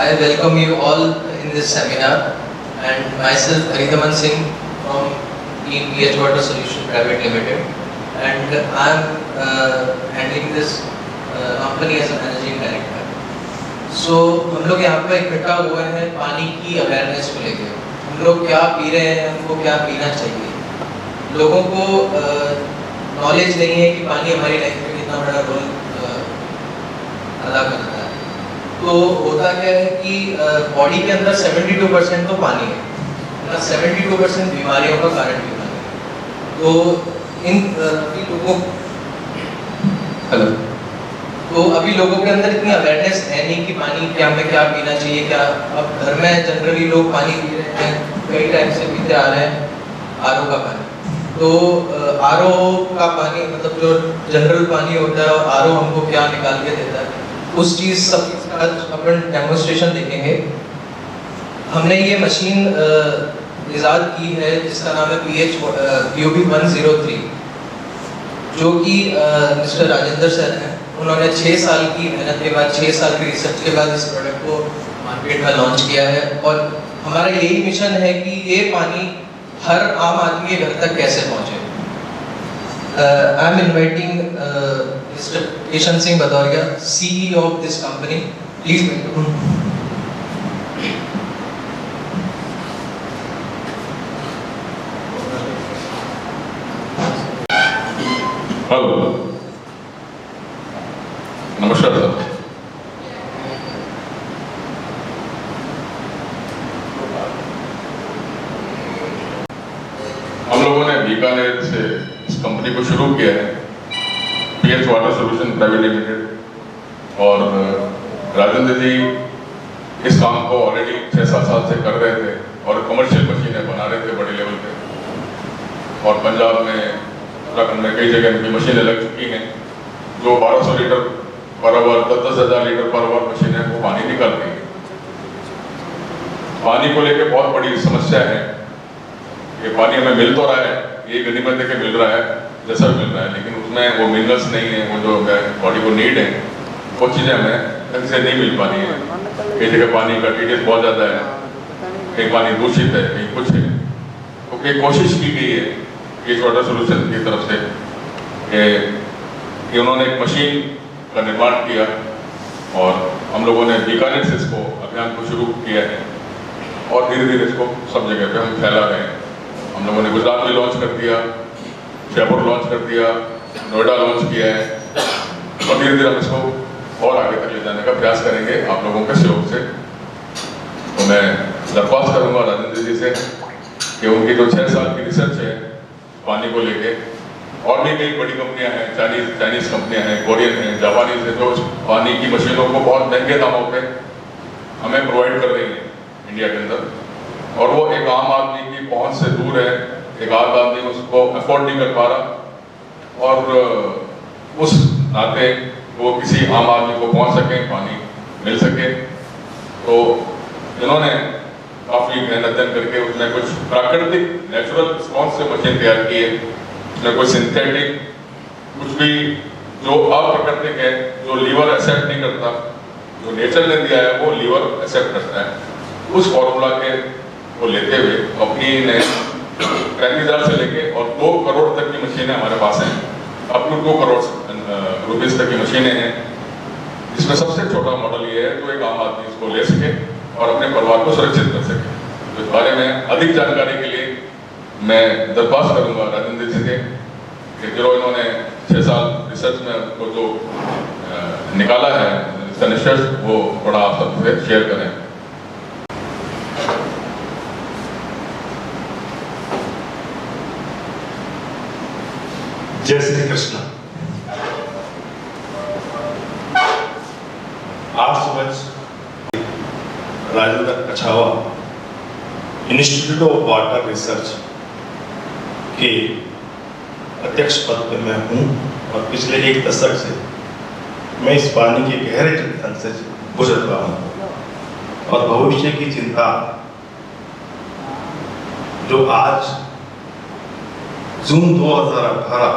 I welcome you all in this seminar, and myself Haridaman Singh from Team PH Water Solution Private Limited, and I am handling this company as a managing director. So हम लोग यहाँ पे इकट्ठा हुए हैं पानी की awareness को लेकर। हम लोग क्या पी रहे हैं, हमको क्या पीना चाहिए। लोगों को नॉलेज नहीं है कि पानी हमारी लाइफ में कितना बड़ा रोल अदा करता है। तो होता क्या है कि बॉडी के अंदर 72% तो पानी है, 72% बीमारियों का कारण भी पानी है। तो इन लोगों तो अभी लोगों के अंदर इतनी अवेयरनेस है नहीं कि पानी क्या हमें क्या पीना चाहिए। क्या अब घर में जनरली लोग पानी पी रहे हैं, कई टाइम से पीते आ रहे हैं आरओ का पानी। तो आरओ का पानी मतलब जो जनरल पानी होता है, और आरओ हमको क्या निकाल के देता है, उस चीज़ सब का अपन डेमोन्स्ट्रेशन देखेंगे। हमने ये मशीन इजाद की है जिसका नाम है PUB103, जो कि मिस्टर राजेंद्र सर हैं। उन्होंने 6 साल की मेहनत के बाद, 6 साल की रिसर्च के बाद इस प्रोडक्ट को मार्केट में लॉन्च किया है। और हमारा यही मिशन है कि ये पानी हर आम आदमी के घर तक कैसे पहुँचे। I am inviting Mr. Kishan Singh Bhadauria, CEO of this company. Please welcome. Hello, नमस्कार सर। हम लोगों ने बीकानेर से इस कंपनी को शुरू किया है, PH water solution private limited. और राजेंद्र जी इस काम को ऑलरेडी 6-7 साल से कर रहे थे और कमर्शियल मशीनें बना रहे थे बड़े लेवल पे। और पंजाब में, उत्तराखंड में कई जगह इनकी मशीनें लग चुकी हैं जो 1200 litre per hour, 10,000 litre per hour मशीनें वो पानी निकालती हैं। पानी को लेकर बहुत बड़ी समस्या है। ये पानी हमें मिल तो रहा है, ये गनीमत देके मिल रहा है, जैसा भी मिल रहा है, लेकिन उसमें वो मिनरल्स नहीं है, वो जो बॉडी को नीड है, वो चीज़ें हमें ढंग से नहीं मिल पा रही है। कई जगह पानी का TDS बहुत ज़्यादा है, कहीं पानी दूषित है, कहीं कुछ है। तो कई कोशिश की गई है PH वाटर सोल्यूशन की तरफ से कि उन्होंने एक मशीन का निर्माण किया, और हम लोगों ने बीकानेर से इसको अभियान को शुरू किया है, और धीरे धीरे इसको सब जगह पे हम फैला रहे हैं। हम लोगों ने गुजरात में लॉन्च कर दिया, जयपुर लॉन्च कर दिया, नोएडा लॉन्च किया है, और धीरे धीरे हम इसको और आगे तक ले जाने का प्रयास करेंगे आप लोगों के सहयोग से। तो मैं दरख्वास्त करूंगा राजेंद्र जी से कि उनकी जो 6 साल की रिसर्च है पानी को लेके, और भी कई बड़ी कंपनियां हैं, चाइनीज कंपनियां हैं, कोरियन हैं, जापानीज हैं, जो पानी की मशीनों को बहुत महंगे दामों पे हमें प्रोवाइड कर रही हैं इंडिया के अंदर, और वो एक आम आदमी की पहुंच से दूर है। एक आम आदमी उसको अफोर्ड नहीं कर पा रहा, और उस नाते वो किसी आम आदमी को पहुंच सके, पानी मिल सके। तो इन्होंने काफ़ी मेहनत करके उसमें कुछ प्राकृतिक नेचुरल रिस्पॉन्स से मशीन तैयार की है। उसमें कोई सिंथेटिक कुछ भी जो अप्राकृतिक है, जो लीवर एक्सेप्ट नहीं करता, जो नेचर ने दिया है वो लीवर एक्सेप्ट करता है, उस फॉर्मूला के को लेते हुए कंपनी ने 35,000 से लेके और 2 करोड़ तक की मशीनें हमारे पास हैं। अप टू 2 करोड़ रुपीस तक की मशीनें हैं, जिसमें सबसे छोटा मॉडल ये है जो एक आम आदमी इसको ले सके और अपने परिवार को सुरक्षित कर सके। तो इस बारे में अधिक जानकारी के लिए मैं दरख्वास्त करूंगा राजेंद्र जी से कि जो इन्होंने 6 साल रिसर्च में को जो निकाला है निष्कर्ष, वो थोड़ा आप सबसे शेयर करें। जय श्री कृष्ण। आज सुबह Rajendra Kachhawa institute of water research के अध्यक्ष पद पर मैं हूँ, और पिछले 1 दशक से मैं इस पानी के गहरे चिंतन से गुजर रहा हूँ, और भविष्य की चिंता जो आज जून 2018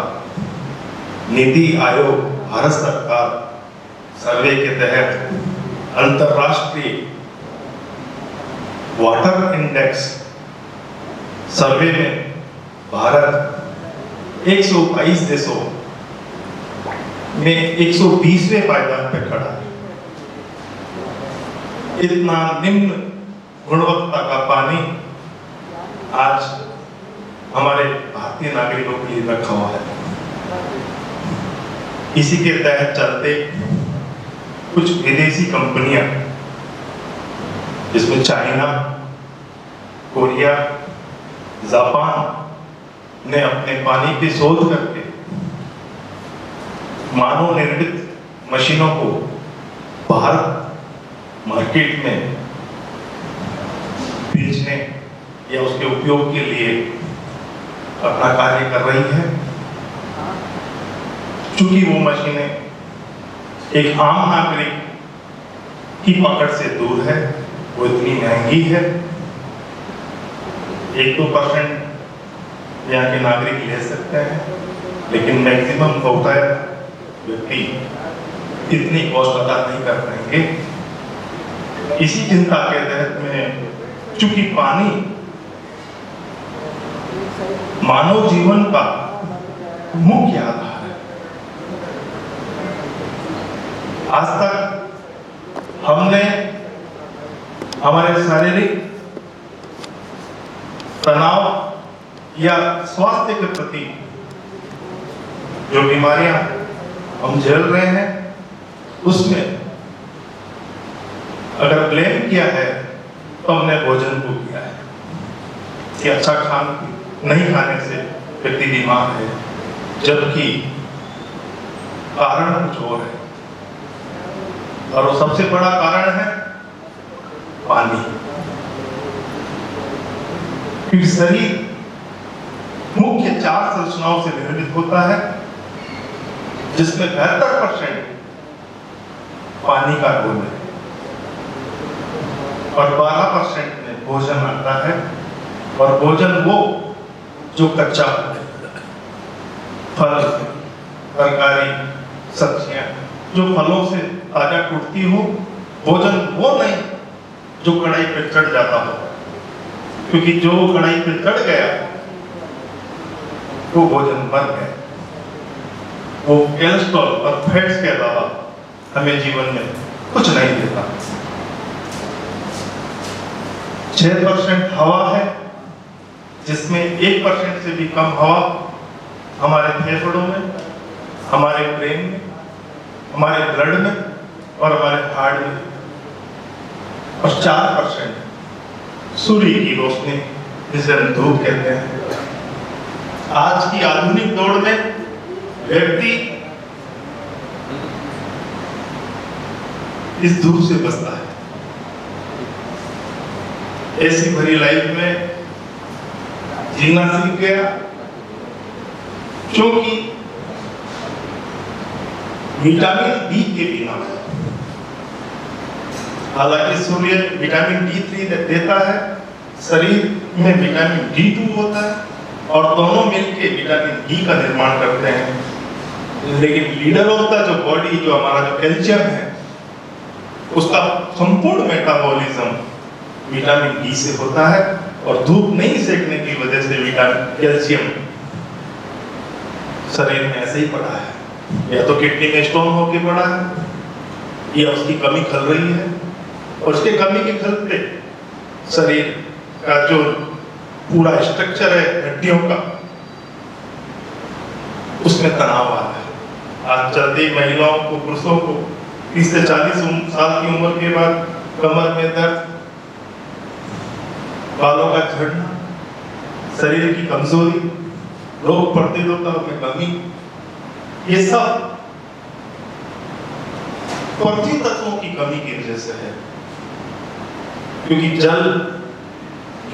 नीति आयोग भारत सरकार सर्वे के तहत अंतर्राष्ट्रीय वाटर इंडेक्स सर्वे में भारत 122 देशों में 120वें पायदान पे खड़ा है। इतना निम्न गुणवत्ता का पानी आज हमारे भारतीय नागरिकों के लिए रखा हुआ है। इसी के तहत चलते कुछ विदेशी कंपनियां, जिसमें चाइना, कोरिया, जापान ने अपने पानी की शोध करके मानव निर्मित मशीनों को भारत मार्केट में बेचने या उसके उपयोग के लिए अपना कार्य कर रही है। चूंकि वो मशीनें एक आम नागरिक की पकड़ से दूर है, वो इतनी महंगी है, 1-2% यहाँ के नागरिक ले सकते हैं, लेकिन मैक्सिमम बहुतायत व्यक्ति इतनी कॉस्ट अदा नहीं कर पाएंगे। इसी चिंता के तहत में, चूंकि पानी मानव जीवन का मुख्य आधार है, आज तक हमने हमारे शारीरिक तनाव या स्वास्थ्य के प्रति जो बीमारियां हम झेल रहे हैं, उसमें अगर ब्लेम किया है तो हमने भोजन को किया है कि अच्छा नहीं खाने से व्यक्ति बीमार है, जबकि कारण कुछ और है। और वो सबसे बड़ा कारण है पानी। क्योंकि शरीर मुख्य 4 संरचनाओं से निर्मित होता है, जिसमें 72% पानी का रोल है और 12% में भोजन आता है। और भोजन वो जो कच्चा फल, तरकारी, सब्जियां जो फलों से ताजा टूटती हो, भोजन वो नहीं जो कढ़ाई पे चढ़ जाता हो, क्योंकि जो कढ़ाई पे चढ़ गया वो भोजन बन गया। वो कोलेस्ट्रॉल और फैट्स के अलावा हमें जीवन में कुछ नहीं देता। 6% हवा है, जिसमें 1% से भी कम हवा हमारे फेफड़ों में, हमारे ब्रेन में, हमारे ब्लड में और हमारे हार्ट में, और 4% सूर्य की रोशनी, जिसे हम धूप कहते हैं। आज की आधुनिक दौड़ में व्यक्ति इस धूप से बचता है। ऐसी भरी लाइफ में जीना सीख गया, क्योंकि विटामिन डी के बिना, हालांकि सूर्य विटामिन D3 देता है, शरीर में विटामिन D2 होता है और दोनों मिलके विटामिन डी का निर्माण करते हैं। लेकिन लीडर ऑफ द जो बॉडी, जो हमारा जो कैल्शियम है, उसका संपूर्ण मेटाबॉलिज्म विटामिन डी से होता है। और धूप नहीं सेकने की वजह से विटामिन कैल्शियम शरीर में ऐसे ही पड़ा है, या तो किडनी में स्टोन होके पड़ा है, या उसकी कमी खल रही है। और उसके कमी के खलते शरीर का जो पूरा स्ट्रक्चर है हड्डियों का, उसमें तनाव आ रहा है। आज चलती महिलाओं को, पुरुषों को 30 से 40 साल की उम्र के बाद कमर में दर्द, बालों का झड़ना, शरीर की कमजोरी, रोग प्रतिरोधकता में कमी, ये सब पृथ्वी तत्वों की कमी की वजह से है। क्योंकि जल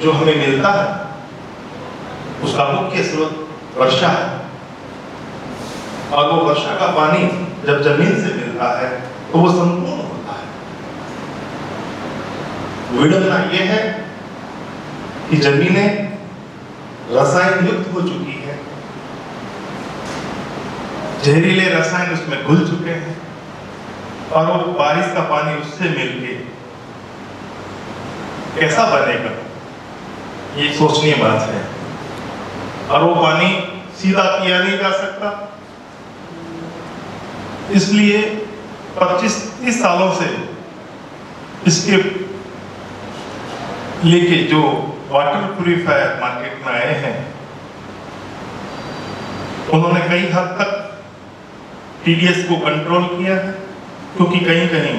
जो हमें मिलता है, उसका मुख्य स्रोत वर्षा है, और वो वर्षा का पानी जब जमीन से मिलता है तो वो संपूर्ण होता है। विडंबना ये है कि जमीनें रसायन युक्त हो चुकी है, जहरीले रसायन उसमें घुल चुके हैं, और वो बारिश का पानी उससे मिलके कैसा बनेगा, ये सोचनीय बात है। और वो पानी सीधा पिया नहीं जा सकता, इसलिए 25-30 सालों से इसके लेके जो वाटर प्यूरिफायर मार्केट में आए हैं, उन्होंने कई हद तक TDS को कंट्रोल किया है, क्योंकि कहीं कहीं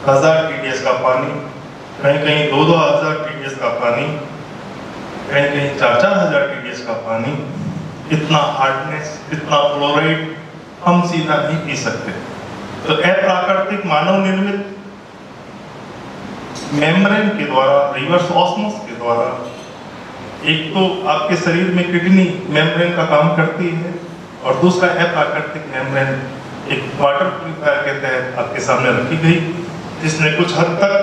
1000 TDS का पानी, कहीं कहीं 2-2000 TDS का पानी, कहीं कहीं 4-4000 TDS का पानी, इतना हार्डनेस, इतना फ्लोराइड हम सीधा नहीं पी सकते। तो अप्राकृतिक मानव निर्मित मेम्ब्रेन के द्वारा, रिवर्स ऑस्मोस के द्वारा, एक तो आपके शरीर में किडनी मेम्ब्रेन का काम करती है, और दूसरा अप्राकृतिक मेम्ब्रेन एक वाटर प्यूरिफायर के तहत आपके सामने रखी गई, जिसने कुछ हद तक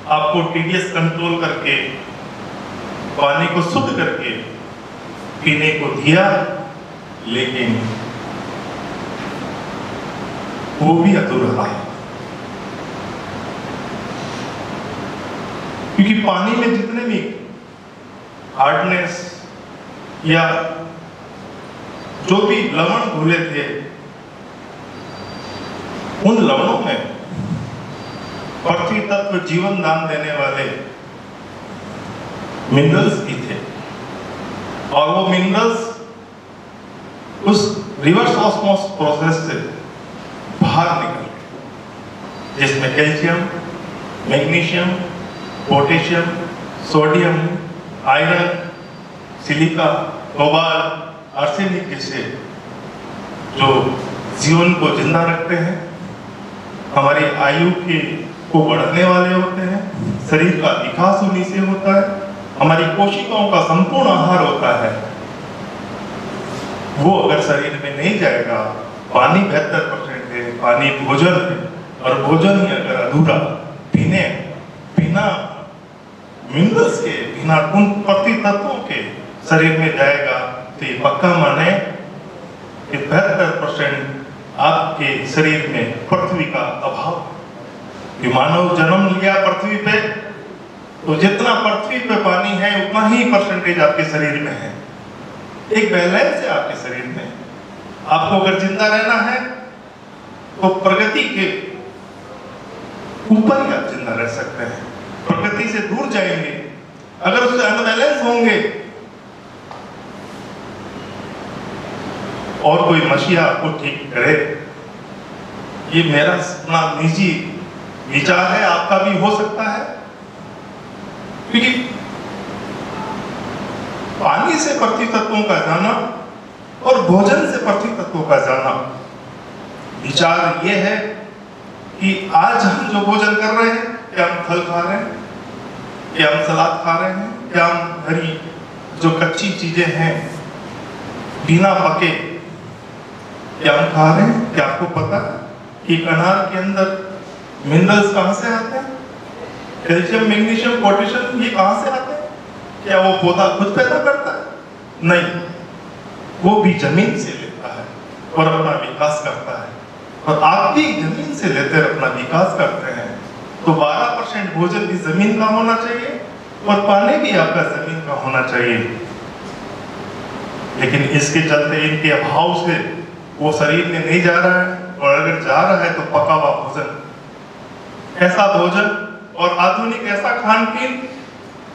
आपको TDS कंट्रोल करके पानी को शुद्ध करके पीने को दिया, लेकिन वो भी अधूरा रहा, क्योंकि पानी में जितने भी हार्डनेस या जो भी लवण घुले थे, उन लवणों में पृथ्वी तत्व जीवन दान देने वाले मिनरल्स भी थे, और वो मिनरल्स उस रिवर्स ऑस्मोस प्रोसेस से बाहर निकल गए, जिसमें calcium, magnesium, potassium, sodium, iron, silica, cobalt, arsenic जैसे जो जीवन को जिंदा रखते हैं, हमारी आयु को बढ़ाने वाले होते हैं, शरीर का विकास उन्हीं से होता है, हमारी कोशिकाओं का संपूर्ण आहार होता है, वो अगर शरीर में नहीं जाएगा, पानी 72% है, पानी भोजन है, और भोजन ही अगर अधूरा, बिना मिनरल्स के, बिना उन पृथ्वी तत्वों के शरीर में जाएगा, तो ये पक्का माने कि 72% आपके शरीर में पृथ्वी का अभाव। कि मानव जन्म लिया पृथ्वी पे, तो जितना पृथ्वी पे पानी है उतना ही परसेंटेज आपके शरीर में है। एक बैलेंस है आपके शरीर में। आपको अगर जिंदा रहना है तो प्रगति के ऊपर ही आप जिंदा रह सकते हैं। प्रगति से दूर जाएंगे, अगर उससे अनबैलेंस होंगे और कोई मशीहा आपको ठीक करे, ये मेरा अपना निजी विचार है, आपका भी हो सकता है, क्योंकि पानी से पृथ्वी तत्वों का जाना और भोजन से पृथ्वी तत्वों का जाना, विचार ये है कि आज हम जो भोजन कर रहे हैं, क्या हम फल खा रहे हैं, क्या हम सलाद खा रहे हैं, क्या हम हरी जो कच्ची चीजें हैं बिना पके क्या हम खा रहे हैं? क्या आपको पता है कि अनार के अंदर मिनरल्स कहां से आते हैं? कैल्शियम, मैग्नीशियम, पोटेशियम, ये कहां से आते हैं? क्या वो पौधा खुद पैदा करता है? नहीं, वो भी जमीन से लेता है और अपना विकास करता है। और आप भी जमीन से लेते अपना विकास करते हैं, तो 12% भोजन भी जमीन का होना चाहिए और पानी भी आपका जमीन का होना चाहिए। लेकिन इसके चलते, इनके अभाव से वो शरीर में नहीं जा रहा है, और अगर जा रहा है तो पका हुआ भोजन, ऐसा भोजन और आधुनिक ऐसा खान पीन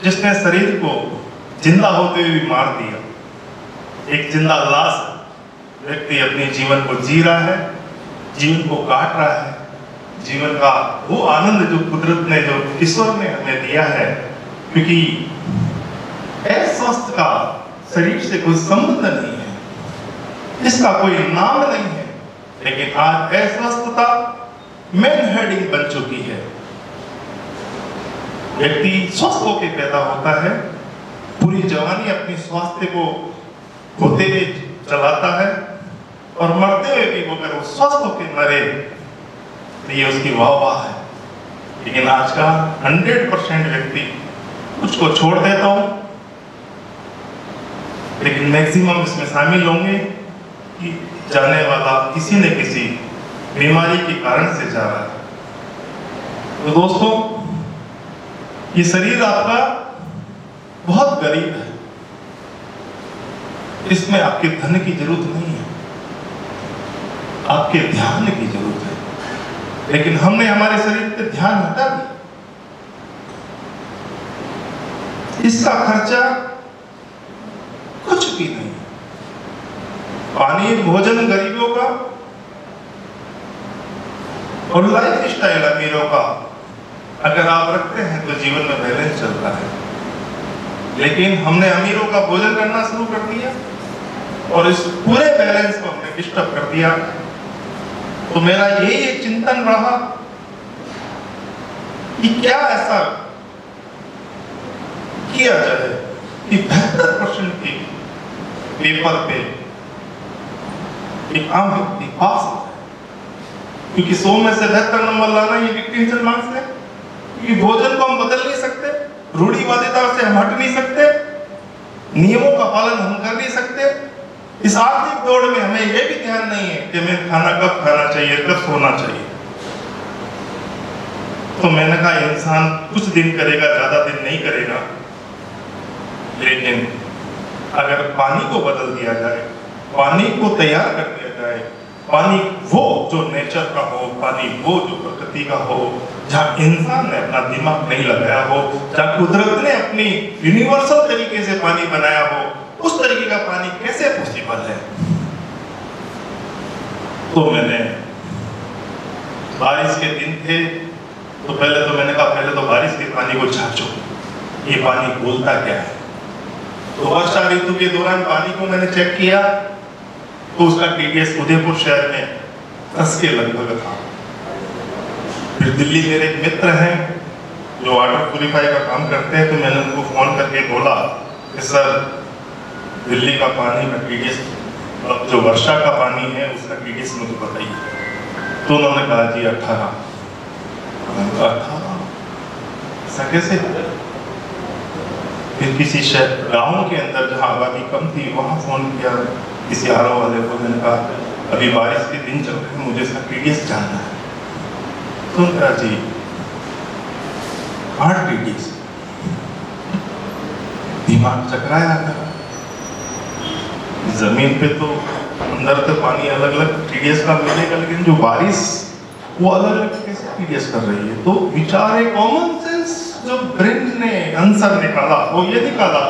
जिसने शरीर को जिंदा होते हुए भी मार दिया। एक जिंदा लाश व्यक्ति अपने जीवन को जी रहा है, जीवन को काट रहा है, जीवन का वो आनंद जो कुदरत ने, जो ईश्वर ने हमें दिया है, क्योंकि अस्वस्थ का शरीर से कोई संबंध नहीं है, इसका कोई नाम नहीं है, लेकिन आज अस्वस्थता मेन हेडिंग बन चुकी है। व्यक्ति स्वस्थ होकर पैदा होता है, पूरी जवानी अपनी स्वास्थ्य को खोते हुए चलाता है, और मरते हुए भी अगर वो स्वस्थ होकर मरे तो ये उसकी वाह है। लेकिन आज का 100% व्यक्ति, कुछ को छोड़ देता हूं, लेकिन मैक्सिमम इसमें शामिल होंगे कि जाने वाला किसी न किसी बीमारी के कारण से जा रहा है। तो दोस्तों, ये शरीर आपका बहुत गरीब है, इसमें आपके धन की जरूरत नहीं है, आपके ध्यान की जरूरत है। लेकिन हमने हमारे शरीर पे ध्यान हटा दिया। इसका खर्चा कुछ भी नहीं। पानी भोजन गरीबों का और लाइफ स्टाइल अमीरों का अगर आप रखते हैं तो जीवन में बैलेंस चलता है। लेकिन हमने अमीरों का भोजन करना शुरू कर दिया और इस पूरे बैलेंस को हमने डिस्टर्ब कर दिया। तो मेरा यही एक चिंतन रहा कि क्या ऐसा किया जाए कि 72% की पेपर पे एक आम व्यक्ति पास हो जाए, क्योंकि 100 में से 72 नंबर लाना ये डिस्टिंक्शन मार्क्स है। क्योंकि भोजन को हम बदल नहीं सकते, रूढ़िवादिता से हम हट नहीं सकते, नियमों का पालन हम कर नहीं सकते। इस आर्थिक दौड़ में हमें यह भी ध्यान नहीं है कि मैं खाना कब खाना चाहिए, कब सोना चाहिए। तो मैंने कहा इंसान कुछ दिन करेगा, ज्यादा दिन नहीं करेगा, लेकिन अगर पानी को बदल दिया जाए, पानी को तैयार कर दिया जाए, पानी वो जो नेचर का हो, पानी वो जो प्रकृति का हो, जहाँ इंसान ने अपना दिमाग नहीं लगाया हो, जहाँ कुदरत ने अपनी यूनिवर्सल तरीके से पानी बनाया हो, उस तरीके का पानी कैसे पॉसिबल है। तो मैंने बारिश के दिन थे तो पहले तो मैंने कहा पहले तो बारिश के पानी को झांचो, ये पानी बोलता क्या है। तो वर्षा ऋतु के दौरान पानी को मैंने चेक किया तो उसका TDS उदयपुर शहर में 10 के लगभग था। फिर दिल्ली मेरे एक मित्र हैं जो वाटर प्यूरिफाई का काम करते हैं, तो मैंने उनको फोन करके बोला कि सर दिल्ली का पानी का TDS, अब जो वर्षा का पानी है उसका TDS मुझे बताइए। तो उन्होंने कहा जी 18। ऐसा कैसे? फिर किसी शहर गाँव के अंदर जहाँ आबादी कम थी वहाँ फोन किया किसी RO वाले को, मैंने कहा अभी बारिश के दिन चल रहे हैं, मुझे इसका TDS जानना है। तो कहा जी 8 TDS। दिमाग चकराया था। जमीन पे तो अंदर तो पानी अलग अलग TDS का मिलेगा, लेकिन जो बारिश वो अलग अलग कैसे TDS कर रही है। तो विचार है, कॉमन सेंस जो ब्रेन ने आंसर निकाला वो ये निकाला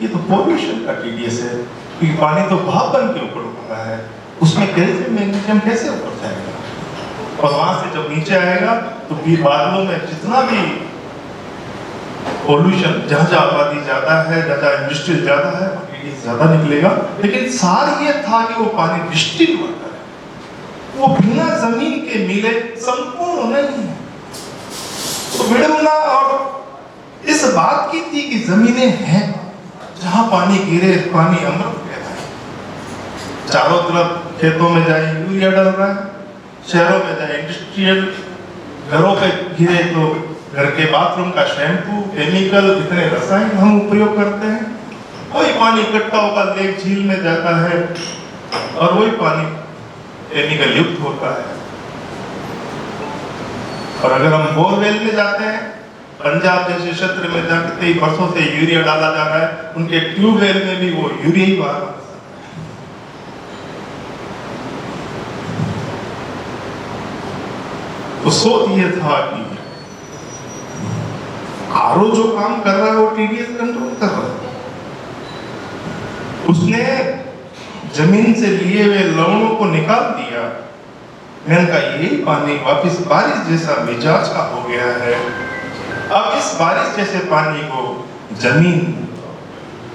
ये तो पॉल्यूशन का TDS है, क्योंकि पानी तो भाप बन के ऊपर उठ रहा है, उसमें कैल्शियम मैग्नीशियम कैसे ऊपर जाएगा, और वहां से जब नीचे आएगा तो भी बादलों में जितना भी पॉल्यूशन, जहाँ जहाँ आबादी ज्यादा है, जहाँ इंडस्ट्री ज्यादा है, TDS ज्यादा निकलेगा। लेकिन सार ये था कि वो पानी डिस्टिल वाटर है, वो बिना जमीन के मिले संपूर्ण नहीं है। तो विडंबना और इस बात की थी कि जमीनें हैं जहां पानी गिरे पानी अमृत कहता है। चारों तरफ खेतों में जाए यूरिया डाल रहा है, शहरों में जाए इंडस्ट्रियल, घरों पे गिरे तो घर के बाथरूम का शैम्पू, केमिकल, इतने रसायन हम उपयोग करते हैं। वही पानी इकट्ठा होकर लेक झील में जाता है और वही पानी केमिकल युक्त होता है। और अगर हम बोरवेल में जाते हैं, पंजाब जैसे क्षेत्र में जहाँ कई वर्षों से यूरिया डाला जा रहा है, उनके ट्यूबवेल में भी वो यूरिया ही बाहर। तो सोच ये था कि RO जो काम कर रहा है वो TDS कंट्रोल कर रहा है। उसने जमीन से लिए हुए लवणों को निकाल दिया। मैंने कहा यही पानी वापिस बारिश जैसा मिजाज का हो गया है। अब इस बारिश जैसे पानी को जमीन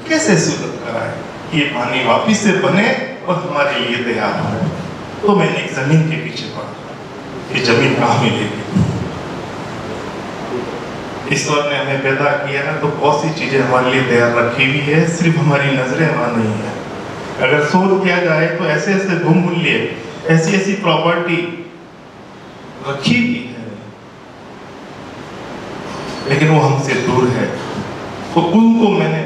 कैसे शुद्ध कराए, ये पानी वापिस से बने और हमारे लिए तैयार हो। तो मैंने एक जमीन के पीछे पड़ा, ये जमीन कहाँ मिलेगी। ईश्वर ने हमें पैदा किया है तो बहुत सी चीजें हमारे लिए तैयार रखी हुई है, सिर्फ हमारी नजरें वहां नहीं है। अगर शोध किया जाए तो ऐसे ऐसे बहुमूल्य, ऐसी ऐसी प्रॉपर्टी रखी हुई है, लेकिन वो हमसे दूर है। तो उनको मैंने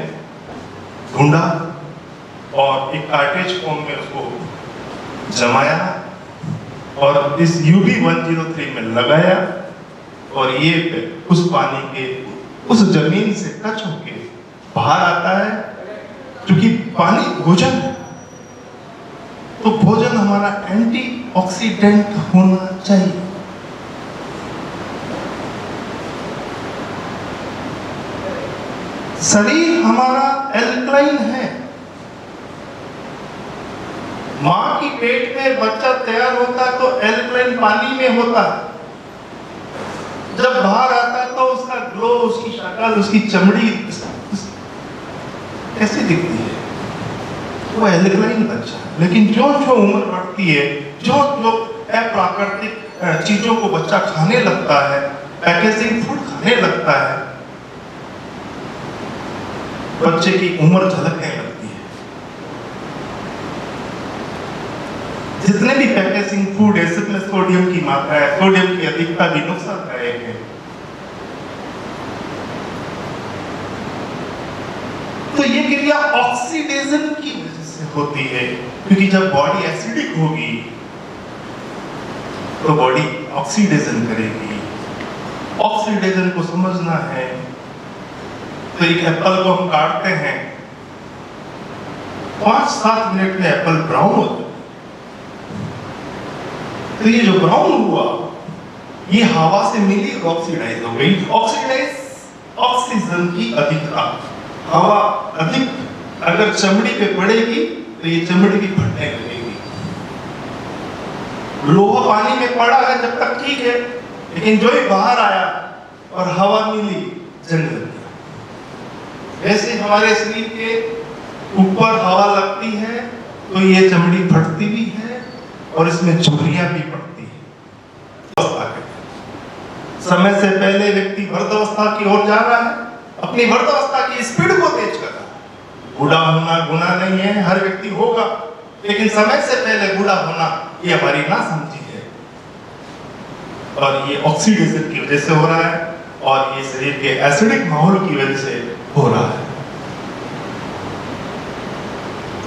ढूंढा और एक कार्टेज फॉर्म में उसको जमाया और इस UB 103 में लगाया और ये उस पानी के उस जमीन से टच होके बाहर आता है। क्योंकि पानी भोजन है, तो भोजन हमारा एंटीऑक्सीडेंट होना चाहिए। शरीर हमारा एल्कलाइन है। मां की पेट में बच्चा तैयार होता है तो एल्कलाइन पानी में होता है। जब बाहर आता है तो उसका ग्लो, उसकी शक्ल, उसकी चमड़ी कैसी दिखती है? वो एल्कलाइन बच्चा है। लेकिन जो जो उम्र बढ़ती है, जो जो अप्राकृतिक चीजों को बच्चा खाने लगता है, पैकेजिंग फूड खाने लगता है, बच्चे की उम्र झलकने लगती है। जितने भी पैकेजिंग फूड है, इसमें सोडियम की मात्रा है, सोडियम की अधिकता भी नुकसानदायक है। तो ये क्रिया ऑक्सीडेशन की वजह से होती है। क्योंकि जब बॉडी एसिडिक होगी तो बॉडी ऑक्सीडेशन करेगी। ऑक्सीडेशन को समझना है तो एक एप्पल को हम काटते हैं, 5-7 मिनट में एप्पल ब्राउन होता है। तो ये जो ब्राउन हुआ, ये हवा से मिली, ऑक्सीडाइज हो गई। ऑक्सीडाइज ऑक्सीजन की अधिकता। हवा अधिक अगर चमड़ी पे पड़ेगी तो ये चमड़ी भी फटने लगेगी। लोहा पानी में पड़ा है जब तक ठीक है, लेकिन जो ही बाहर आया और हवा मिली, जंग लग गया। ऐसे हमारे शरीर के ऊपर हवा लगती है तो ये चमड़ी फटती भी है और इसमें झुर्रियां भी पड़ती है। समय से पहले व्यक्ति वृद्धावस्था की ओर जा रहा है, अपनी वृद्धावस्था की स्पीड को तेज कर रहा है। बूढ़ा होना गुनाह नहीं है, हर व्यक्ति होगा, लेकिन समय से पहले बूढ़ा होना ये हमारी नासमझी है। और ये ऑक्सीडेशन की वजह से हो रहा है और ये शरीर के एसिडिक माहौल की वजह से हो रहा है।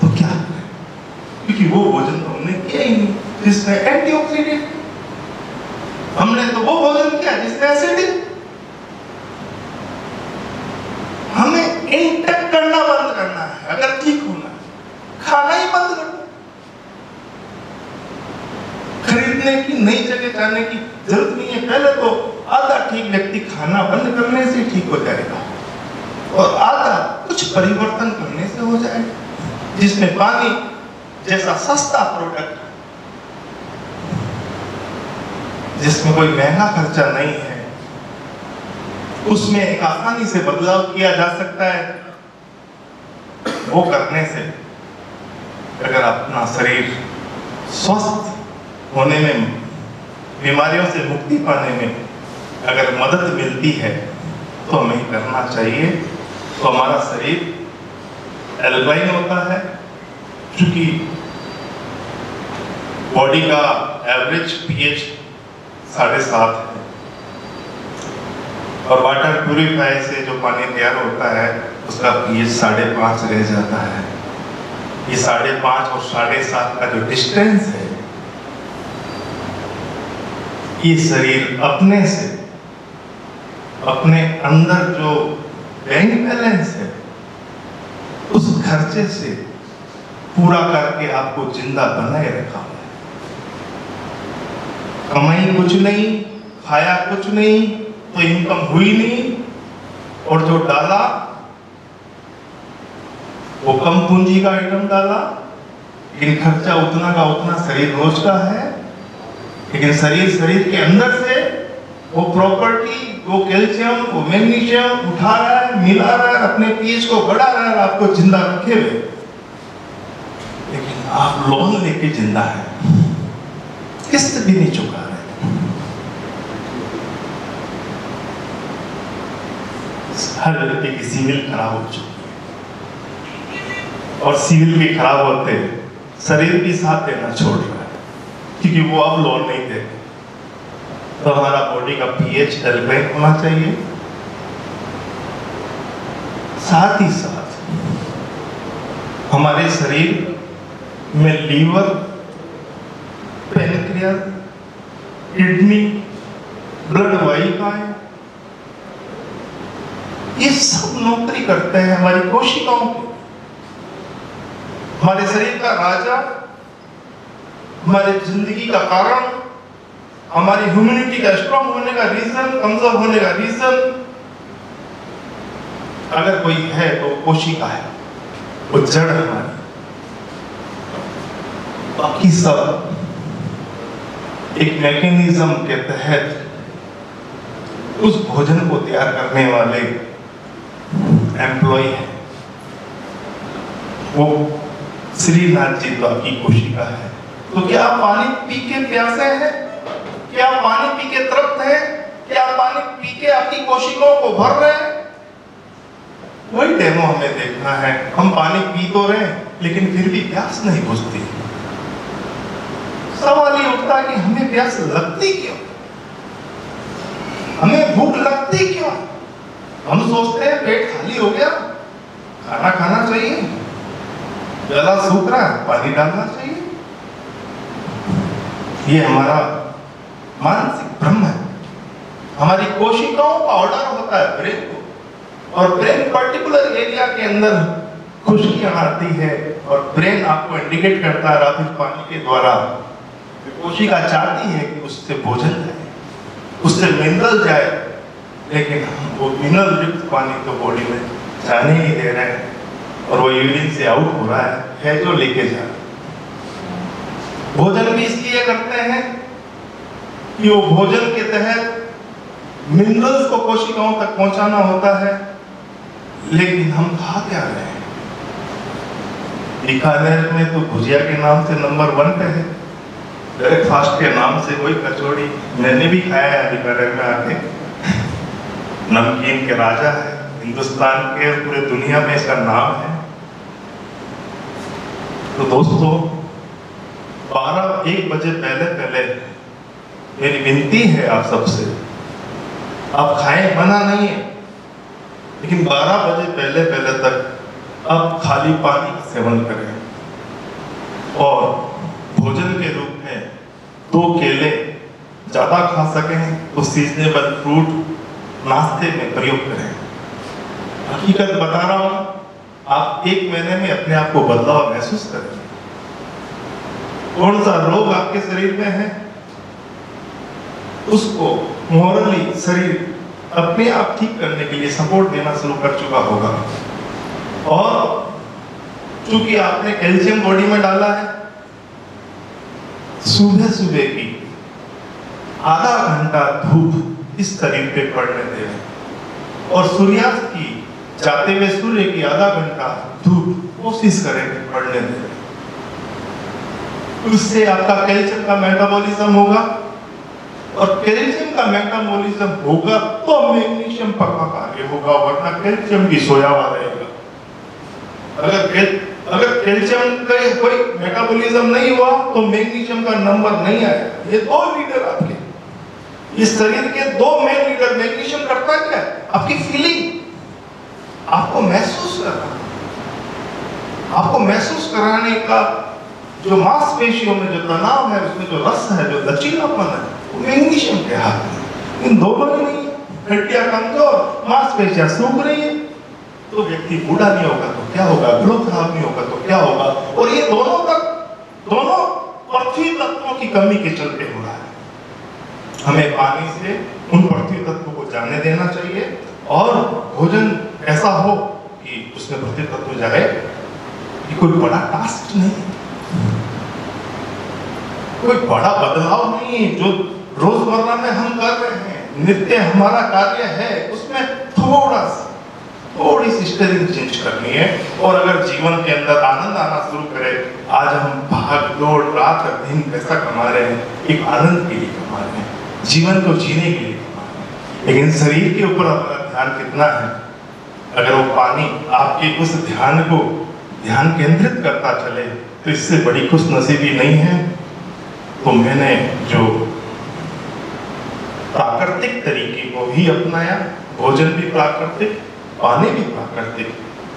तो क्या करें? क्योंकि वो भोजन तो हमने किया ही नहीं जिसमें एंटीऑक्सीडेंट। हमने तो वो भोजन किया जिसमें एसिडिक। हमें इंटेक करना बंद करना है। अगर ठीक होना है, खाना ही बंद करना। खरीदने की, नई जगह जाने की जरूरत नहीं है। पहले तो आधा ठीक व्यक्ति खाना बंद करने से ठीक हो जाएगा और आधा कुछ परिवर्तन करने से हो जाएगा, जिसमें पानी जैसा सस्ता प्रोडक्ट, जिसमें कोई महंगा खर्चा नहीं है, उसमें एक आसानी से बदलाव किया जा सकता है। वो करने से अगर अपना शरीर स्वस्थ होने में, बीमारियों से मुक्ति पाने में अगर मदद मिलती है तो हमें करना चाहिए। तो हमारा शरीर एल्कलाइन होता है, क्योंकि बॉडी का एवरेज पीएच 7.5 है और वाटर प्यूरिफायर से जो पानी तैयार होता है उसका पीएच 5.5 रह जाता है। ये 5.5 और 7.5 का जो डिस्टेंस है, ये शरीर अपने से, अपने अंदर जो बैंक बैलेंस है उस खर्चे से पूरा करके आपको जिंदा बनाए रखा है। कमाई कुछ नहीं, खाया कुछ नहीं, तो इनकम हुई नहीं, और जो डाला वो कम पूंजी का आइटम डाला, लेकिन खर्चा उतना का उतना शरीर रोज का है। लेकिन शरीर के अंदर से वो प्रॉपर्टी, वो कैल्शियम, वो मैग्नीशियम उठा रहा है, मिला रहा है, अपने पीएच को बढ़ा रहा है, आपको जिंदा रखे हुए। लेकिन आप लोन लेके जिंदा है, किस्त भी नहीं चुका रहे। हर व्यक्ति की सिविल खराब हो चुकी है और सिविल भी खराब होते शरीर भी साथ देना छोड़ रहा है, क्योंकि वो अब लोन नहीं देते। तो हमारा बॉडी का पीएच एल्कलाइन होना चाहिए। साथ ही साथ हमारे शरीर में लीवर, पैनक्रियास, किडनी, ब्लड वाहिकाएं, ये सब नौकरी करते हैं हमारी कोशिकाओं की। हमारे शरीर का राजा, हमारे जिंदगी का कारण, हमारी ह्यूमैनिटी का स्ट्रॉन्ग होने का रीजन, कमजोर होने का रीजन अगर कोई है तो कोशिका है, वो जड़ है हमारी। बाकी सब एक मैकेनिज्म के तहत उस भोजन को तैयार करने वाले एम्प्लॉय है। वो श्रीनाथ जी तो आपकी कोशिका है। तो क्या आप पानी पी के प्यासे हैं? क्या आप पानी पी के तृप्त हैं? क्या आप पानी पी के आपकी कोशिकाओं को भर रहे हैं? वही डेमो हमें देखना है। हम पानी पी तो रहे हैं लेकिन फिर भी प्यास नहीं बुझती। सवाल ये उठता है कि हमें प्यास लगती क्यों? हमें भूख लगती क्यों? हम सोचते हैं पेट खाली हो गया, खाना खाना चाहिए, गला सूख रहा है, पानी डालना चाहिए। ये हमारा मानसिक भ्रम है। हमारी कोशिकाओं का ऑर्डर होता है ब्रेन को, और ब्रेन पर्टिकुलर एरिया के अंदर खुशकियां आती है और ब्रेन आपको इंडिकेट करता है रात पानी के द्वारा। कोशिका चाहती है कि उससे भोजन जाए, उससे मिनरल जाए, लेकिन हम वो मिनरल युक्त पानी तो बॉडी में जाने ही दे रहे हैं और वो यूरिन से आउट हो रहा है जो लेके जा रहा है। भोजन भी इसलिए करते हैं कि वो भोजन के तहत मिनरल्स को कोशिकाओं तक पहुंचाना होता है, लेकिन हम खा क्या रहे हैं? बीकानेर में तो भुजिया के नाम से नंबर 1 पे है, ब्रेकफास्ट के नाम से कोई कचौड़ी मैंने भी खाया है बीकानेर में आके। नमकीन के राजा है हिंदुस्तान के, पूरे दुनिया में इसका नाम है। तो दोस्तों 12-1 बजे पहले मेरी विनती है आप सबसे, आप खाएं, मना नहीं है, लेकिन 12 बजे पहले तक आप खाली पानी का सेवन करें और भोजन के रूप में 2 केले ज्यादा खा सकें तो सीजनेबल फ्रूट नाश्ते में प्रयोग करें। हकीकत बता रहा हूं, आप 1 महीने में अपने आप को बदलाव महसूस करें। कौन सा रोग आपके शरीर में है उसको मॉरली शरीर अपने आप ठीक करने के लिए सपोर्ट देना शुरू कर चुका होगा। और चूंकि आपने कैल्शियम बॉडी में डाला है, सुबह सुबह की आधा घंटा धूप इस शरीर पे पड़ने दें और सूर्यास्त की जाते हुए सूर्य की आधा घंटा धूप कोशिश करें पड़ने दें। उससे आपका कैल्शियम का मेटाबॉलिज्म होगा और कैल्शियम का मेटाबॉलिज्म होगा तो मैग्नीशियम पक्का कार्य होगा, वरना कैल्शियम भी सोया हुआ रहेगा। अगर कैल्शियम का कोई मेटाबॉलिज्म नहीं हुआ तो मैग्नीशियम का नंबर नहीं आएगा। ये 2 लीडर आपके इस शरीर के 2 मेन लीडर। मैग्नीशियम करता है क्या? आपकी फीलिंग, आपको महसूस करना, आपको महसूस कराने का जो मांसपेशियों में जो तनाव है, उसमें जो रस है, जो लचीलापन है, वो मैग्नीशियम के हाथ में। इन दोनों ही नहीं है। हड्डियां कमजोर, मांसपेशियां सूख रही है, तो व्यक्ति बूढ़ा नहीं होगा तो क्या होगा, ग्रोथ खराब नहीं होगा तो क्या होगा। और ये दोनों पृथ्वी तत्वों की कमी के चलते हो रहा है। हमें पानी से उन पृथ्वी तत्वों को जाने देना चाहिए और भोजन ऐसा हो कि उसमें पृथ्वी तत्व जाए। ये कोई बड़ा टास्क नहीं, कोई बड़ा बदलाव नहीं है जो रोजमर्रा में हम कर रहे हैं। नित्य हमारा कार्य है, उसमें थोड़ी सी स्टेरिंग चेंज करनी है। और अगर जीवन के अंदर आनंद आना शुरू करे, आज हम भाग दौड़ रात दिन पैसा कमा रहे हैं, एक आनंद के लिए कमा रहे हैं, जीवन को जीने के लिए कमा रहे हैं, लेकिन शरीर के ऊपर अपना ध्यान कितना है? अगर वो पानी आपके उस ध्यान केंद्रित करता चले तो इससे बड़ी खुश नसीबी नहीं है। तो मैंने जो प्राकृतिक तरीके को ही अपनाया, भोजन भी प्राकृतिक, पानी भी प्राकृतिक।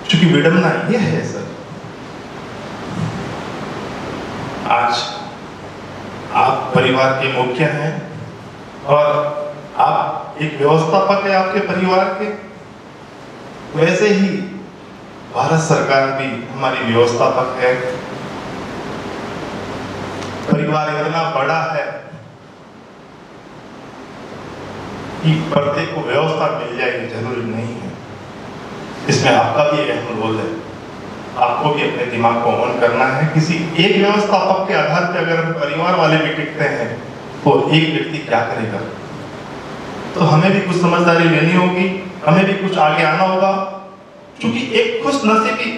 क्योंकि विडंबना ये है सर, आज आप परिवार के मुखिया हैं और आप एक व्यवस्थापक है आपके परिवार के, वैसे ही भारत सरकार भी हमारी व्यवस्थापक है। परिवार इतना बड़ा है कि प्रत्येक को व्यवस्था मिल जाएगी जरूरी नहीं है। इसमें आपका भी अहम रोल है। आपको भी अपने दिमाग को ऑन करना है। किसी एक व्यवस्थापक के आधार पर अगर परिवार वाले भी टिकते हैं तो एक व्यक्ति क्या करेगा? तो हमें भी कुछ समझदारी लेनी होगी, हमें भी कुछ आगे आना होगा, क्योंकि एक खुश नसीबी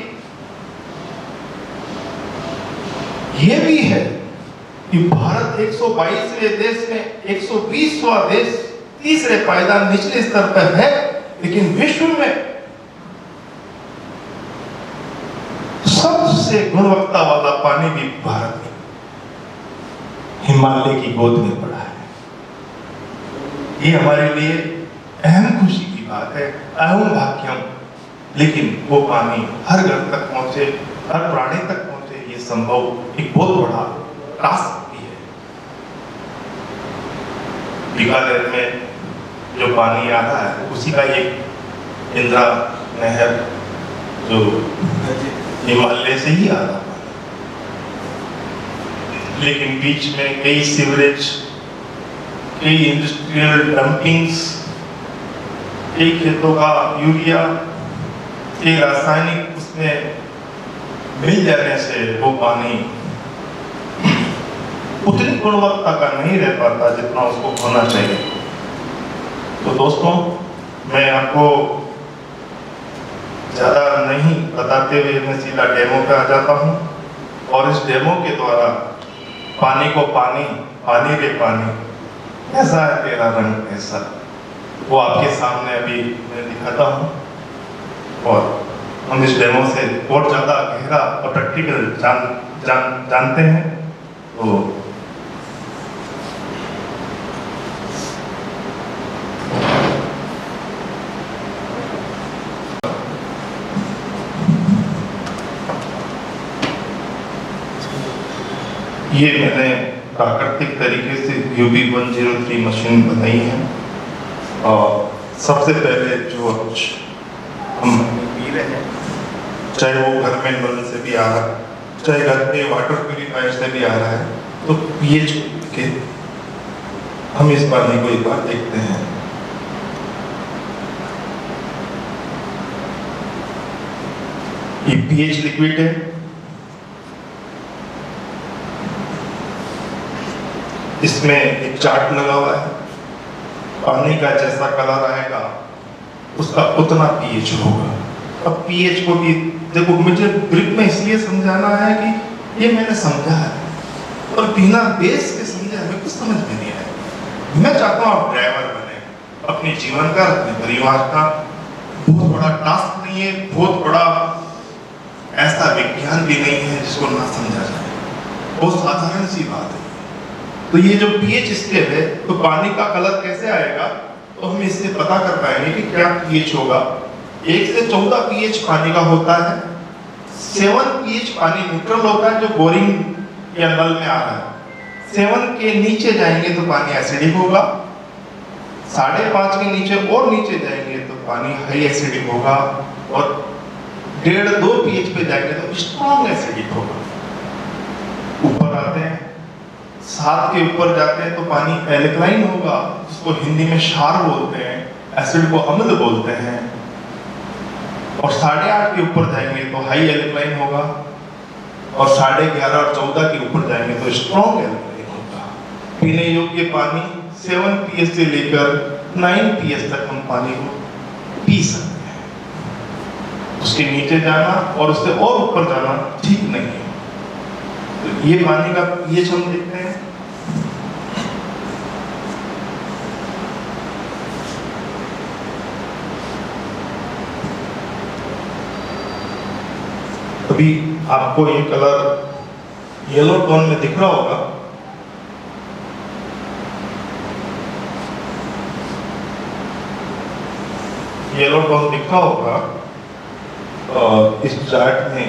ये भी है कि भारत 122वें देश में 120वां देश तीसरे पायदान निचले स्तर पर है, लेकिन विश्व में सबसे गुणवत्ता वाला पानी भी भारत में हिमालय की गोद में पड़ा है। ये हमारे लिए अहम खुशी की बात है, अहम भाग्यम। लेकिन वो पानी हर घर तक पहुंचे, हर प्राणी तक पहुंचे, ये संभव एक बहुत बड़ा टास्क भी है। बीकानेर में जो पानी आ रहा है उसी का एक इंदिरा नहर जो हिमालय से ही आ रहा है, लेकिन बीच में कई सीवरेज, कई इंडस्ट्रियल डंपिंग्स, कई खेतों का यूरिया, कई रासायनिक उसमें मिल जाने से वो पानी उतनी गुणवत्ता का नहीं रह पाता जितना उसको होना चाहिए। तो दोस्तों, मैं आपको ज़्यादा नहीं बताते हुए मैं सीधा डेमो पे आ जाता हूँ। और इस डेमो के द्वारा पानी को पानी, पानी रे पानी, ऐसा है तेरा रंग ऐसा, वो आपके सामने अभी मैं दिखाता हूँ। और हम इस डेमो से और ज़्यादा गहरा और प्रैक्टिकल जानते हैं। तो ये मैंने प्राकृतिक तरीके से UB103 मशीन बनाई है। और सबसे पहले जो हम पी रहे हैं, चाहे वो घर में नल से भी आ रहा है, चाहे घर में वाटर प्यूरिफायर से भी आ रहा है, तो पीएच के हम इस पानी को एक बार देखते हैं। ये पीएच लिक्विड है। इसमें एक चार्ट लगा हुआ है, पानी का जैसा कलर आएगा उसका उतना पीएच होगा। अब पीएच को भी देखो, मुझे ब्रीफ में इसलिए समझाना है कि ये मैंने समझा है, और बिना बेस के समझे हमें कुछ समझ में नहीं आएगा। मैं चाहता हूँ आप ड्राइवर बने अपने जीवन का, अपने परिवार का। बहुत बड़ा टास्क नहीं है, बहुत बड़ा ऐसा विज्ञान भी नहीं है जिसको ना समझा जाए, बहुत साधारण सी बात है। तो ये जो पीएच स्टेप है, तो पानी का कलर कैसे आएगा, तो हम इससे पता कर पाएंगे कि क्या पीएच होगा। 1 से 14 पीएच पानी का होता है। 7 पीएच पानी न्यूट्रल होता है, जो बोरिंग या नल में आ रहा है। 7 के नीचे जाएंगे तो पानी एसिडिक होगा। 5.5 के नीचे और नीचे जाएंगे तो पानी हाई एसिडिक होगा। और 1.5-2 पीएच पे जाएंगे तो स्ट्रॉन्ग एसिडिक होगा। ऊपर आते हैं, 7 के ऊपर जाते हैं तो पानी एल्कलाइन होगा, जिसको हिंदी में क्षार बोलते हैं, एसिड को अम्ल बोलते हैं। और 8.5 के ऊपर जाएंगे तो हाई एल्कलाइन होगा। और 11.5 और 14 के ऊपर जाएंगे तो स्ट्रॉन्ग एल्कलाइन होगा। पीने योग्य पानी 7 पीएच से लेकर 9 पीएच तक हम पानी को पी सकते हैं। उसके नीचे जाना और उससे और ऊपर जाना ठीक नहीं है। तो ये पानी का पीएच हम देखते हैं। अभी आपको ये कलर येलो टोन में दिख रहा होगा। येलो टोन दिख रहा होगा। और इस चार्ट में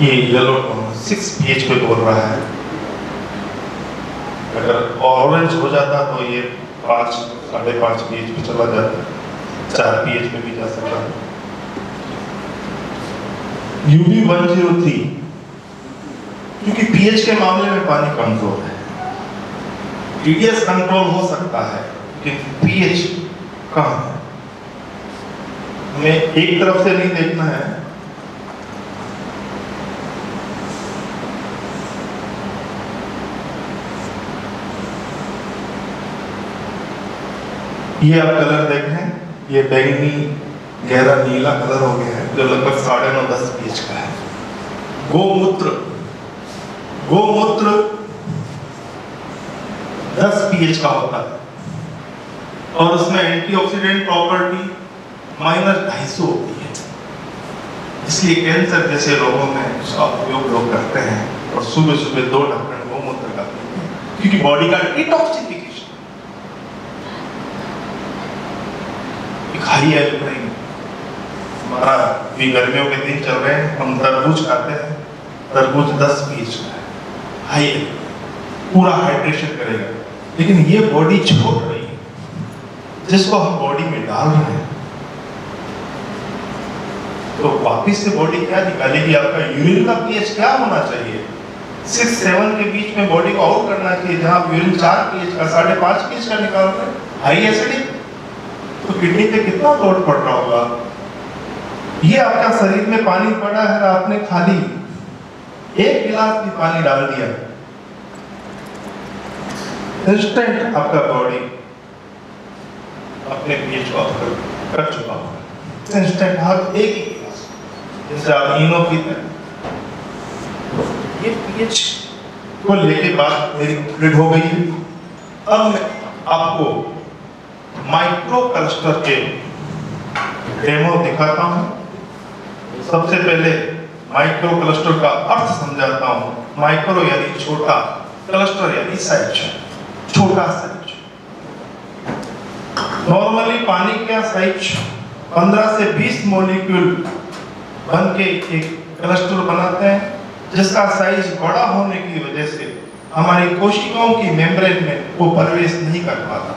ये येलो टोन 6 पीएच पे बोल रहा है। अगर ऑरेंज हो जाता तो ये 5-5.5 पीएच पे चला जाता। 4 pH में भी जा सकता है। UB 103 क्योंकि pH के मामले में पानी कमजोर है, TDS कंट्रोल हो सकता है लेकिन pH कम है। हमें एक तरफ से नहीं देखना है, ये आप कलर देखें, ये बैंगनी गहरा नीला कलर हो गया है जो लगभग 9.5-10 pH का है। गोमूत्र 10 pH का होता है और उसमें एंटीऑक्सीडेंट प्रॉपर्टी -250 होती है, इसलिए कैंसर जैसे रोगों में उसका उपयोग लोग करते हैं और सुबह सुबह 2 ढक्कन गोमूत्र का पीते हैं क्योंकि बॉडी का डिटॉक्सिफिकेशन हाई एल्कलाइन। हमारा भी गर्मियों के दिन चल रहे हैं, हम तरबूज खाते हैं, तरबूज 10 pH का है, हाई एल्कलाइन, पूरा हाइड्रेशन करेगा, लेकिन ये बॉडी छोड़ रही है जिसको हम बॉडी में डाल रहे हैं, तो वापिस से बॉडी क्या निकालेगी? आपका यूरिन का pH क्या होना चाहिए? 6-7 के बीच में बॉडी को आउट करना चाहिए, जहां यूरिन 4 pH का 5.5 pH का निकाल रहे हैं, हाई एसिडिक, तो किडनी पे कितना लोड पड़ रहा होगा? ये आपका शरीर में पानी पड़ा है, आपने खाली 1 गिलास भी पानी डाल दिया, इंस्टेंट आपका बॉडी अपने pH को कर चुका होगा, इंस्टेंट। आप एक ही गिलास, जैसे आप इनो पीते हैं, ये pH को लेके बात मेरी कंप्लीट हो गई है। अब मैं आपको माइक्रो क्लस्टर के डेमो दिखाता हूं। सबसे पहले माइक्रो क्लस्टर का अर्थ समझाता हूं। माइक्रो यानी छोटा, क्लस्टर यानी साइज, छोटा साइज। नॉर्मली पानी का साइज 15 से 20 मॉलिक्यूल बन के एक क्लस्टर बनाते हैं, जिसका साइज बड़ा होने की वजह से हमारी कोशिकाओं की मेम्ब्रेन में वो प्रवेश नहीं कर पाता।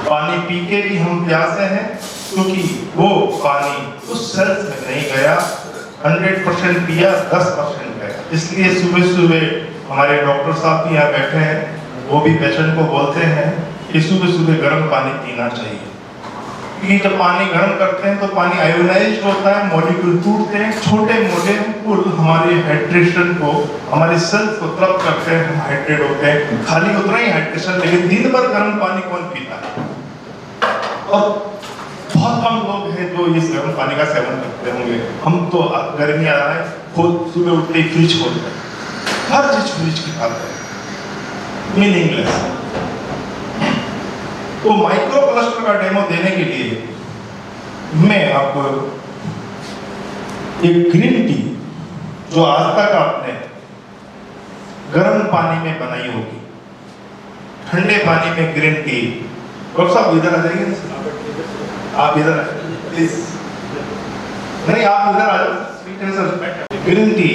पानी पी के भी हम प्यासे हैं क्योंकि वो पानी उस सेल्स में नहीं गया, 100% पिया, 10% गया। इसलिए सुबह सुबह हमारे डॉक्टर साहब भी यहाँ बैठे हैं, वो भी पेशेंट को बोलते हैं कि सुबह सुबह गर्म पानी पीना चाहिए, क्योंकि जब पानी गर्म करते हैं तो पानी आयोनाइज्ड होता है, मॉलिक्यूल टूटते हैं, छोटे मॉलिक्यूल हमारे हाइड्रेशन को, हमारे सेल्स को तलब करते हैं, हम हाइड्रेट होते हैं। खाली उतना ही हाइड्रेशन, लेकिन दिन भर गर्म पानी कौन पीता है? और बहुत कम लोग हैं जो इस गर्म पानी का सेवन करते होंगे। हम तो गर्मी आ रहा है, खुद सुबह उठते ही फ्रिज खोलते हैं, हर चीज फ्रिज की खाते हैं, मीनिंगलेस। तो माइक्रो क्लस्टर का डेमो देने के लिए मैं आपको एक ग्रीन टी, जो आज तक आपने गर्म पानी में बनाई होगी, ठंडे पानी में ग्रीन टी, डॉक्टर साहब इधर आ जाइए, आप इधर आइए प्लीज, नहीं आप इधर आ जाओ। ग्रीन टी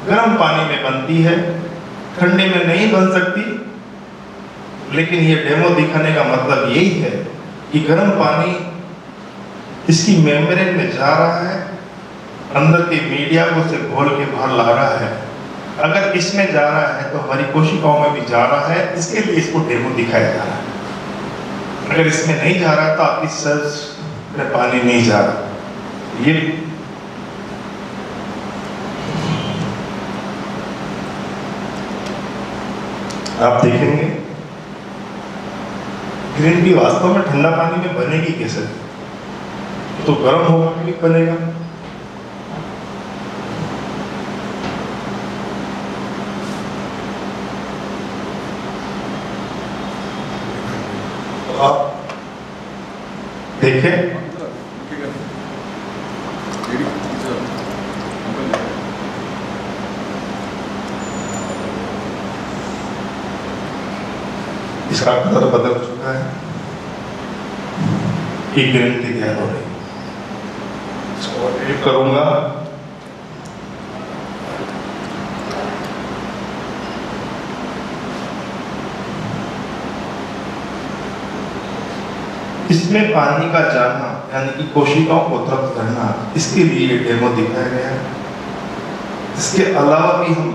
गर्म पानी में बनती है, ठंडे में नहीं बन सकती, लेकिन ये डेमो दिखाने का मतलब यही है कि गर्म पानी इसकी मेम्ब्रेन में जा रहा है, अंदर के मीडिया को से घोल के बाहर ला रहा है। अगर इसमें जा रहा है तो हमारी कोशिकाओं में भी जा रहा है, इसके लिए इसको डेमो दिखाया जा रहा है। अगर इसमें नहीं जा रहा तो आपकी सेल्स में पानी नहीं जा रहा। ये आप देखेंगे ग्रीन टी वास्तव में ठंडा पानी में बनेगी कैसे? तो गर्म होगा कि बनेगा। तो आप देखें, इसका कलर बदल चुका है, एक ग्रीन टी तैयार हो रही है। इसको एडिट करूंगा, इसमें पानी का जाना यानी कि कोशिकाओं को तृप्त करना, इसके लिए ये डेमो दिखाया गया है। इसके अलावा भी हम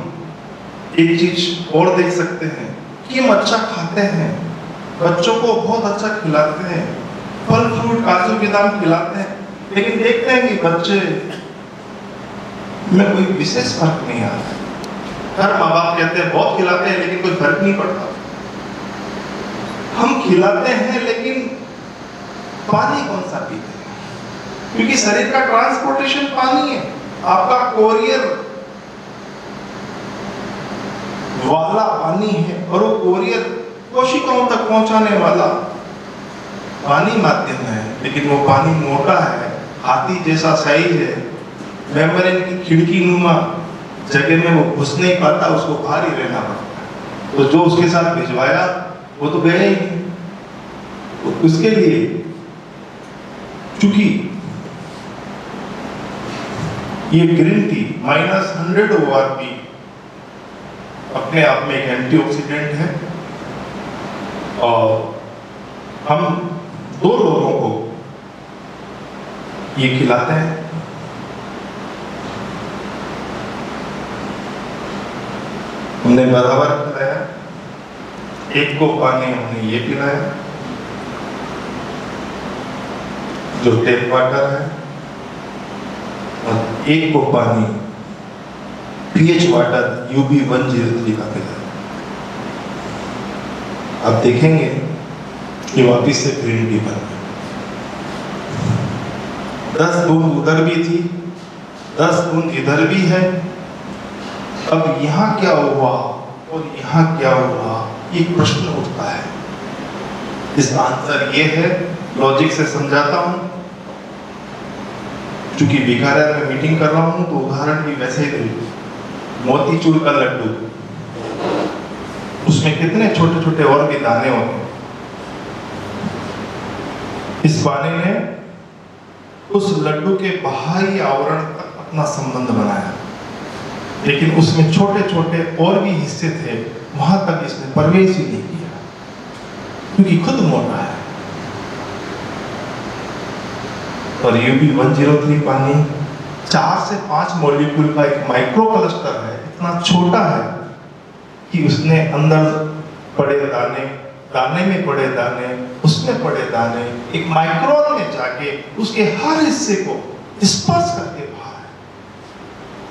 एक चीज और देख सकते हैं कि हम अच्छा खाते हैं, बच्चों को बहुत अच्छा खिलाते हैं, फल फ्रूट काजू बादाम खिलाते हैं, लेकिन देखते हैं कि बच्चे में कोई विशेष फर्क नहीं आ रहा। हर माँ बाप कहते हैं बहुत खिलाते हैं लेकिन कोई फर्क नहीं पड़ता। हम खिलाते हैं लेकिन पानी कौन सा पीते हैं? क्योंकि शरीर का ट्रांसपोर्टेशन पानी है, आपका कोरियर वाला पानी है, और वो कोरियर कोशिकाओं तक पहुंचाने वाला पानी माध्यम है, लेकिन वो पानी मोटा है, हाथी जैसा साइज है, मेम्ब्रेन की खिड़की नुमा जगह में वो घुस नहीं पाता, उसको बाहर ही रहना पड़ता है। तो जो उसके साथ भिजवाया वो तो गया ही नहीं। तो उसके लिए चूंकि ये ग्रीन टी -100 ORP अपने आप में एक एंटीऑक्सीडेंट है, और हम 2 लोगों को ये खिलाते हैं। हमने बराबर खिलाया, एक को पानी हमने ये पिलाया जो टेप वाटर है, और एक को पानी pH वाटर UB103 का पिलाया। आप देखेंगे कि वापिस से ग्रीन टी बन गई। 10 बूंद उधर भी थी, 10 बूंद इधर भी है। अब यहाँ क्या हुआ और यहाँ क्या हुआ, एक प्रश्न उठता है। इसका आंसर ये है, लॉजिक से समझाता हूँ। चूंकि बीकानेर में मीटिंग कर रहा हूँ तो उदाहरण भी वैसे ही दूँ। मोतीचूर का लड्डू, उसमें कितने छोटे छोटे और भी दाने होते हैं। इस पानी ने उस लड्डू के बाहरी आवरण तक अपना संबंध बनाया, लेकिन उसमें छोटे छोटे और भी हिस्से थे, वहां तक इसने प्रवेश ही नहीं किया, क्योंकि खुद मोटा है। और UB103 पानी 4 से 5 मॉलिक्यूल का एक माइक्रो क्लस्टर है, इतना छोटा है कि उसने अंदर पड़े दाने, दाने में पड़े दाने, उसमें पड़े दाने, एक माइक्रोन में जाके उसके हर हिस्से को स्पर्श करके बाहर है।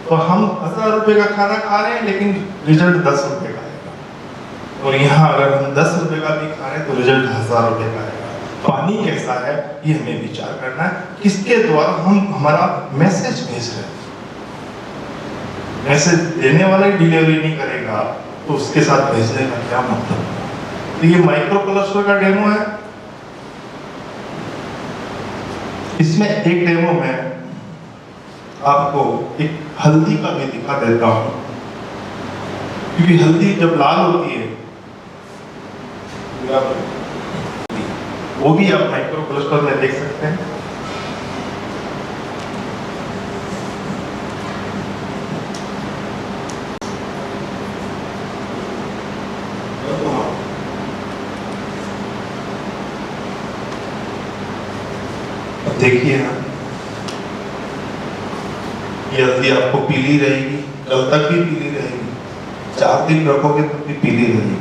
तो हम 1000 रुपए का खाना खा रहे हैं लेकिन रिजल्ट 10 रुपए का आएगा, और यहाँ अगर हम 10 रुपए का भी खा रहे हैं तो रिजल्ट 1000 रुपए का आएगा। पानी कैसा है ये हमें विचार करना है, किसके द्वारा हम हमारा मैसेज भेज रहे हैं। मैसेज देने वाला ही डिलीवरी नहीं करेगा तो उसके साथ भेजने का क्या मतलब। तो ये माइक्रो क्लस्टर का डेमो है। इसमें एक डेमो में आपको एक हल्दी का भी दिखा देता हूं, क्योंकि हल्दी जब लाल होती है वो भी आप माइक्रो क्लस्टर में देख सकते हैं। देखिए ना, ये हल्दी आपको पीली रहेगी, कल तक भी पीली रहेगी, 4 दिन रखोगे तो भी पीली रहेगी,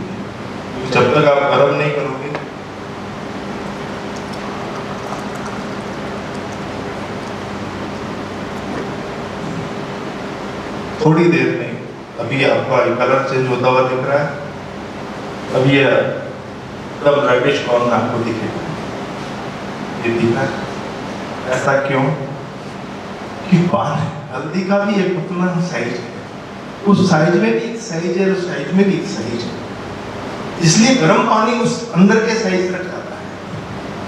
जब तक आप गर्म नहीं करोगे। थोड़ी देर में अभी आपका कलर चेंज होता हुआ दिख रहा है। अब ये तब रेडिश कॉर्न आपको दिखेगा, ये दिखा है। ऐसा क्यों? कि हल्दी का भी एक अपना साइज है, उस साइज में भी एक साइज है, उस साइज में भी एक साइज है, इसलिए गर्म पानी उस अंदर के साइज तक जाता है।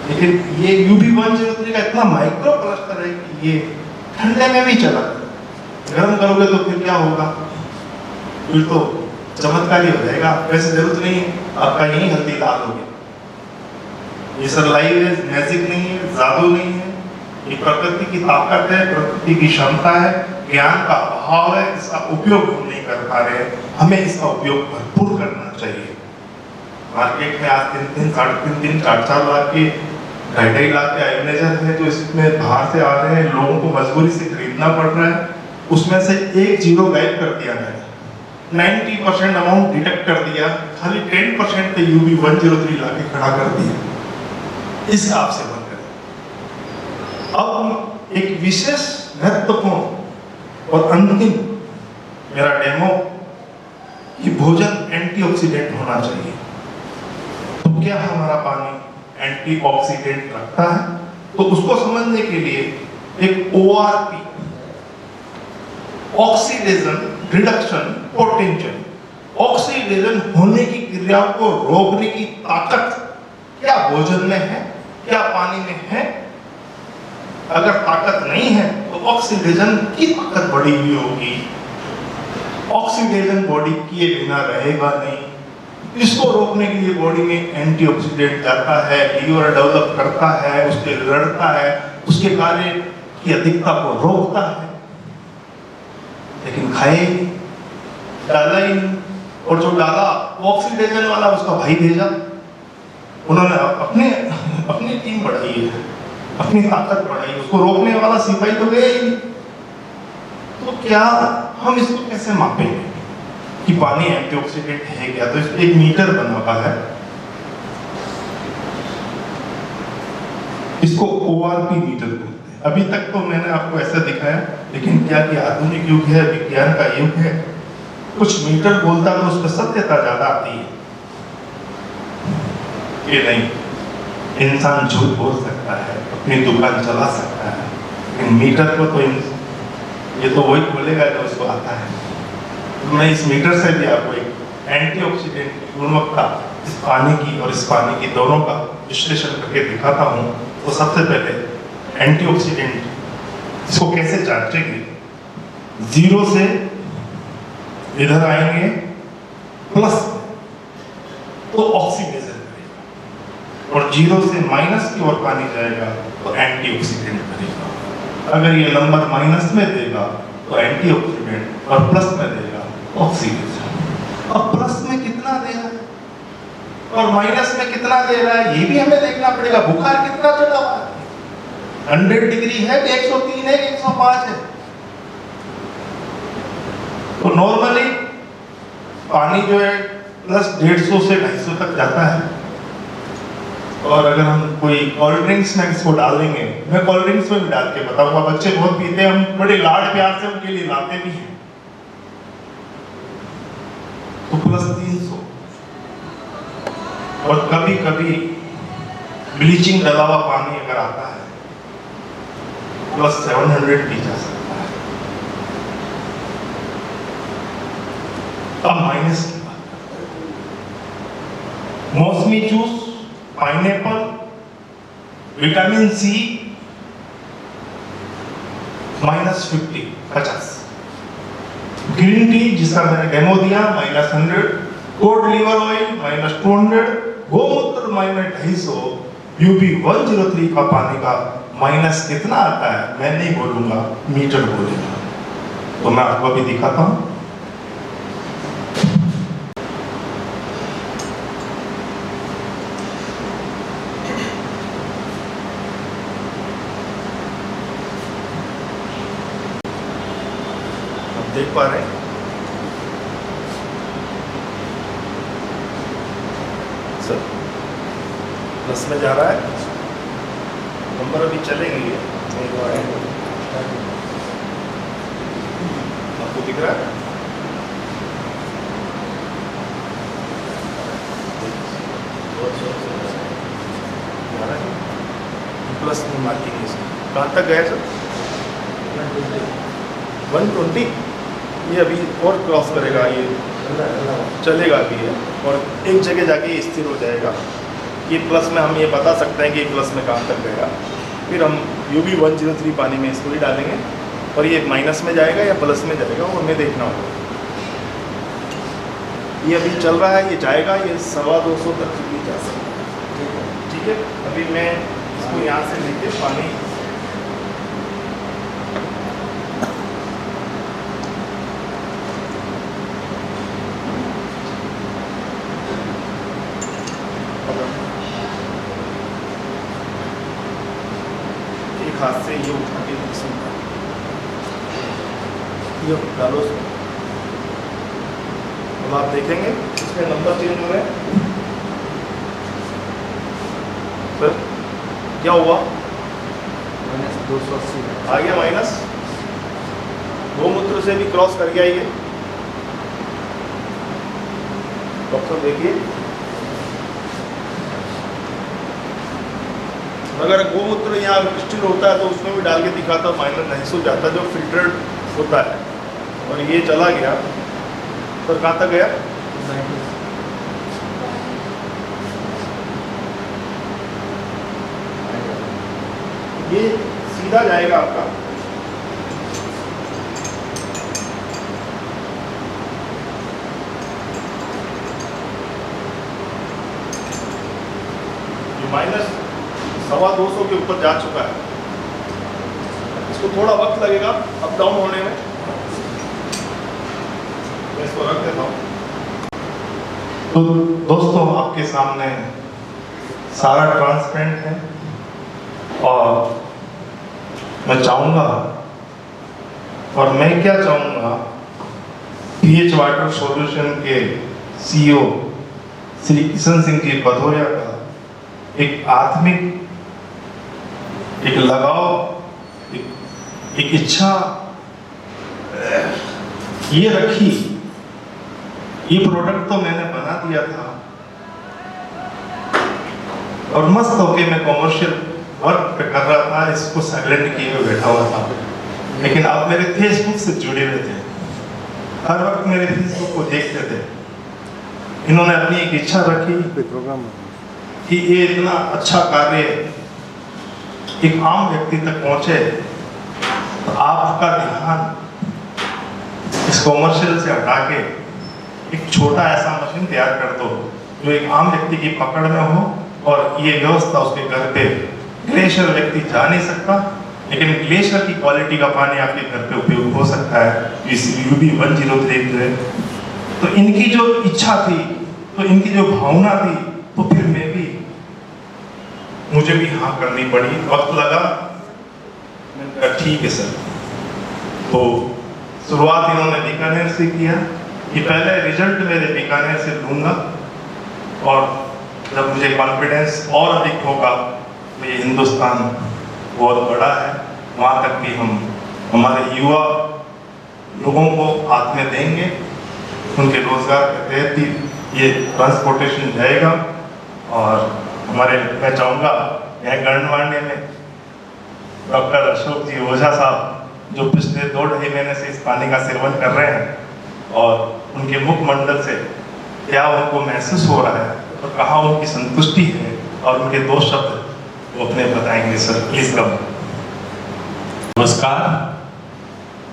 लेकिन ये UB103 का इतना माइक्रो क्लस्टर है कि ये ठंडे में भी चला जाता है। गर्म करोगे तो फिर क्या होगा, फिर तो चमत्कार ही हो जाएगा। वैसे जरूरत नहीं है आपका यही हल्दी लाल होगी। ये सब लाइव है, मैजिक नहीं है, जादू नहीं है, ये प्रकृति की ताकत है, प्रकृति की क्षमता है, ज्ञान का अभाव है, इसका उपयोग हम नहीं कर पा रहे हैं। हमें इसका उपयोग भरपूर करना चाहिए। मार्केट में आज 3-3, 3.5, 4-4 लाख के ढाई लाख के आयोनाइजर है जो इसमें बाहर से आ रहे हैं, लोगों को मजबूरी से खरीदना पड़ रहा है, उसमें से एक जीरो गायब कर दिया मैंने। 90% अमाउंट डिडक्ट कर दिया, खाली 10% पे UB 103 लाके खड़ा कर दिया। इस हिसाब से बंद करें। अब हम एक विशेष महत्वपूर्ण और अंतिम मेरा डेमो, कि भोजन एंटीऑक्सीडेंट होना चाहिए। तो क्या हमारा पानी एंटीऑक्सीडेंट रखता है? तो उसको समझने के लिए एक ORP, oxidation reduction potential, oxidation होने की क्रिया को रोकने की ताकत क्या भोजन में है, क्या पानी में है? अगर ताकत नहीं है तो ऑक्सीडेशन की ताकत बढ़ी हुई होगी, ऑक्सीडेशन बॉडी किए बिना रहेगा नहीं। इसको रोकने के लिए बॉडी में एंटीऑक्सीडेंट जाता है, लीवर डेवलप करता है, उसके लड़ता है, उसके कार्य की अधिकता को रोकता है, लेकिन खाए डाला ही नहीं। और जो डाला ऑक्सीडेशन वाला उसका भाई भेजा, उन्होंने अपनी टीम बढ़ाई है, अपनी ताकत बढ़ाई, उसको रोकने वाला सिपाही तो गया ही नहीं। तो क्या हम इसको कैसे मापेंगे कि पानी एंटीऑक्सीडेंट है क्या? तो इसमें एक मीटर बना हुआ है, इसको ORP मीटर बोलते हैं। अभी तक तो मैंने आपको ऐसा दिखाया, लेकिन क्या कि आधुनिक युग है, विज्ञान का युग है, कुछ मीटर बोलता तो उसमें सत्यता ज्यादा आती है कि नहीं, इंसान झूठ बोल सकता है, अपनी दुकान चला सकता है, लेकिन मीटर को तो ये तो वही बोलेगा जो उसको आता है। तो मैं इस मीटर से भी आपको एक एंटीऑक्सीडेंट की गुणवत्ता इस पानी की और इस पानी की दोनों का विश्लेषण करके दिखाता हूँ। तो सबसे पहले एंटीऑक्सीडेंट इसको कैसे जांचेंगे? 0 से इधर आएंगे प्लस तो ऑक्सीडेशन करेगा, और 0 से माइनस की ओर पानी जाएगा तो एंटीऑक्सीडेंट करेगा। अगर ये नंबर माइनस में देगा तो एंटीऑक्सीडेंट, और प्लस में देगा ऑक्सीडेशन। अब प्लस में कितना दे रहा है और माइनस में कितना दे रहा है, ये भी हमें देखना पड़ेगा। बुखार कितना चढ़ा हुआ है? 100 डिग्री है, 103 है, 105 है। तो नॉर्मली पानी जो है प्लस 150 से 250 तक जाता है। और अगर हम कोई कोल्ड ड्रिंक्स में इसको डालेंगे, मैं कोल्ड ड्रिंक्स में भी डाल के बताऊंगा, बच्चे बहुत पीते हैं, हम बड़े लाड प्यार से उनके लिए लाते भी हैं। तो प्लस 300, और कभी कभी ब्लीचिंग डला हुआ पानी अगर आता है प्लस 700 भी जा सकता है। अब माइनस की बात करते हैं। मौसमी juice, pineapple, vitamin C -50, green tea जिसका मैंने डेमो दिया -100, कोड लीवर ऑयल -200, गोमूत्र -250, UB 103 का पानी का माइनस कितना आता है मैं नहीं बोलूंगा, मीटर बोलेगा। तो मैं आपको अभी दिखाता हूं। देख पा रहे हैं सर, प्लस में जा रहा है, नंबर अभी चलेंगे। आपको दिख रहा है? प्लस में मार्किंग है। कहाँ तक गया सर? 120। ये अभी और क्रॉस करेगा, ये चलेगा अभी है, और एक जगह जाके स्थिर हो जाएगा। ये प्लस में हम ये बता सकते हैं कि प्लस में कहाँ तक गएगा। फिर हम UB 103 पानी में इसको ही डालेंगे, और ये माइनस में जाएगा या प्लस में जाएगा वो हमें देखना होगा। ये अभी चल रहा है, ये जाएगा, ये 250 तक भी जा सकता है। ठीक है, अभी मैं इसको यहाँ से लेके पानी ये उठा के मिक्सिंग का ये डालो इसमें। अब आप देखेंगे इसमें नंबर चेंज हो रहे हैं। सर क्या हुआ? -280 आ गया माइनस। गोमूत्र से भी क्रॉस कर गया ये। डॉक्टर देखिए, अगर गोमूत्र यहाँ स्टिल होता है तो उसमें भी डाल के दिखाता, -280 हो जाता जो फिल्टर्ड होता है। और ये चला गया तो कहाँ तक गया? ये सीधा जाएगा आपका -250 के ऊपर जा चुका है। इसको थोड़ा वक्त लगेगा अप डाउन होने में। मैं इसको रख देता हूँ। तो दोस्तों आपके सामने सारा ट्रांसपेरेंट है और मैं चाहूँगा और मैं क्या चाहूँगा, पीएच वाटर सॉल्यूशन के सीईओ श्री किशन सिंह जी भदौरिया का एक आत्मिक, एक लगाव, एक इच्छा ये रखी। ये प्रोडक्ट तो मैंने बना दिया था और मस्त होके मैं कॉमर्शियल वर्क पे कर रहा था, इसको साइलेंट किए हुए बैठा हुआ था। लेकिन आप मेरे फेसबुक से जुड़े हुए थे, हर वक्त मेरे फेसबुक को देखते थे। इन्होंने अपनी एक इच्छा रखी कि ये इतना अच्छा कार्य एक आम व्यक्ति तक पहुंचे, तो आपका ध्यान इस कॉमर्शियल से हटा के एक छोटा ऐसा मशीन तैयार कर दो जो एक आम व्यक्ति की पकड़ में हो, और ये व्यवस्था उसके घर पे, ग्लेशियर व्यक्ति जा नहीं सकता लेकिन ग्लेशियर की क्वालिटी का पानी आपके घर पे उपयोग हो सकता है इस UB 1033। तो इनकी जो इच्छा थी, तो इनकी जो भावना थी, तो फिर मुझे भी हाँ करनी पड़ी। वक्त लगा, मैंने कहा ठीक है सर। तो शुरुआत इन्होंने बीकानेर से किया कि पहले रिजल्ट मेरे बीकानेर से लूँगा, और जब मुझे कॉन्फिडेंस और अधिक होगा तो ये हिंदुस्तान बहुत बड़ा है, वहाँ तक भी हम हमारे युवा लोगों को हाथ में देंगे। उनके रोजगार के तहत ही ये ट्रांसपोर्टेशन जाएगा। और हमारे, मैं चाहूँगा यहाँ गणमान्य में डॉक्टर अशोक जी ओझा साहब जो पिछले 2-2.5 महीने से इस पानी का सेवन कर रहे हैं, और उनके मुखमंडल से क्या उनको महसूस हो रहा है और कहाँ उनकी संतुष्टि है, और उनके 2 शब्द वो अपने बताएंगे। Sir please come. नमस्कार।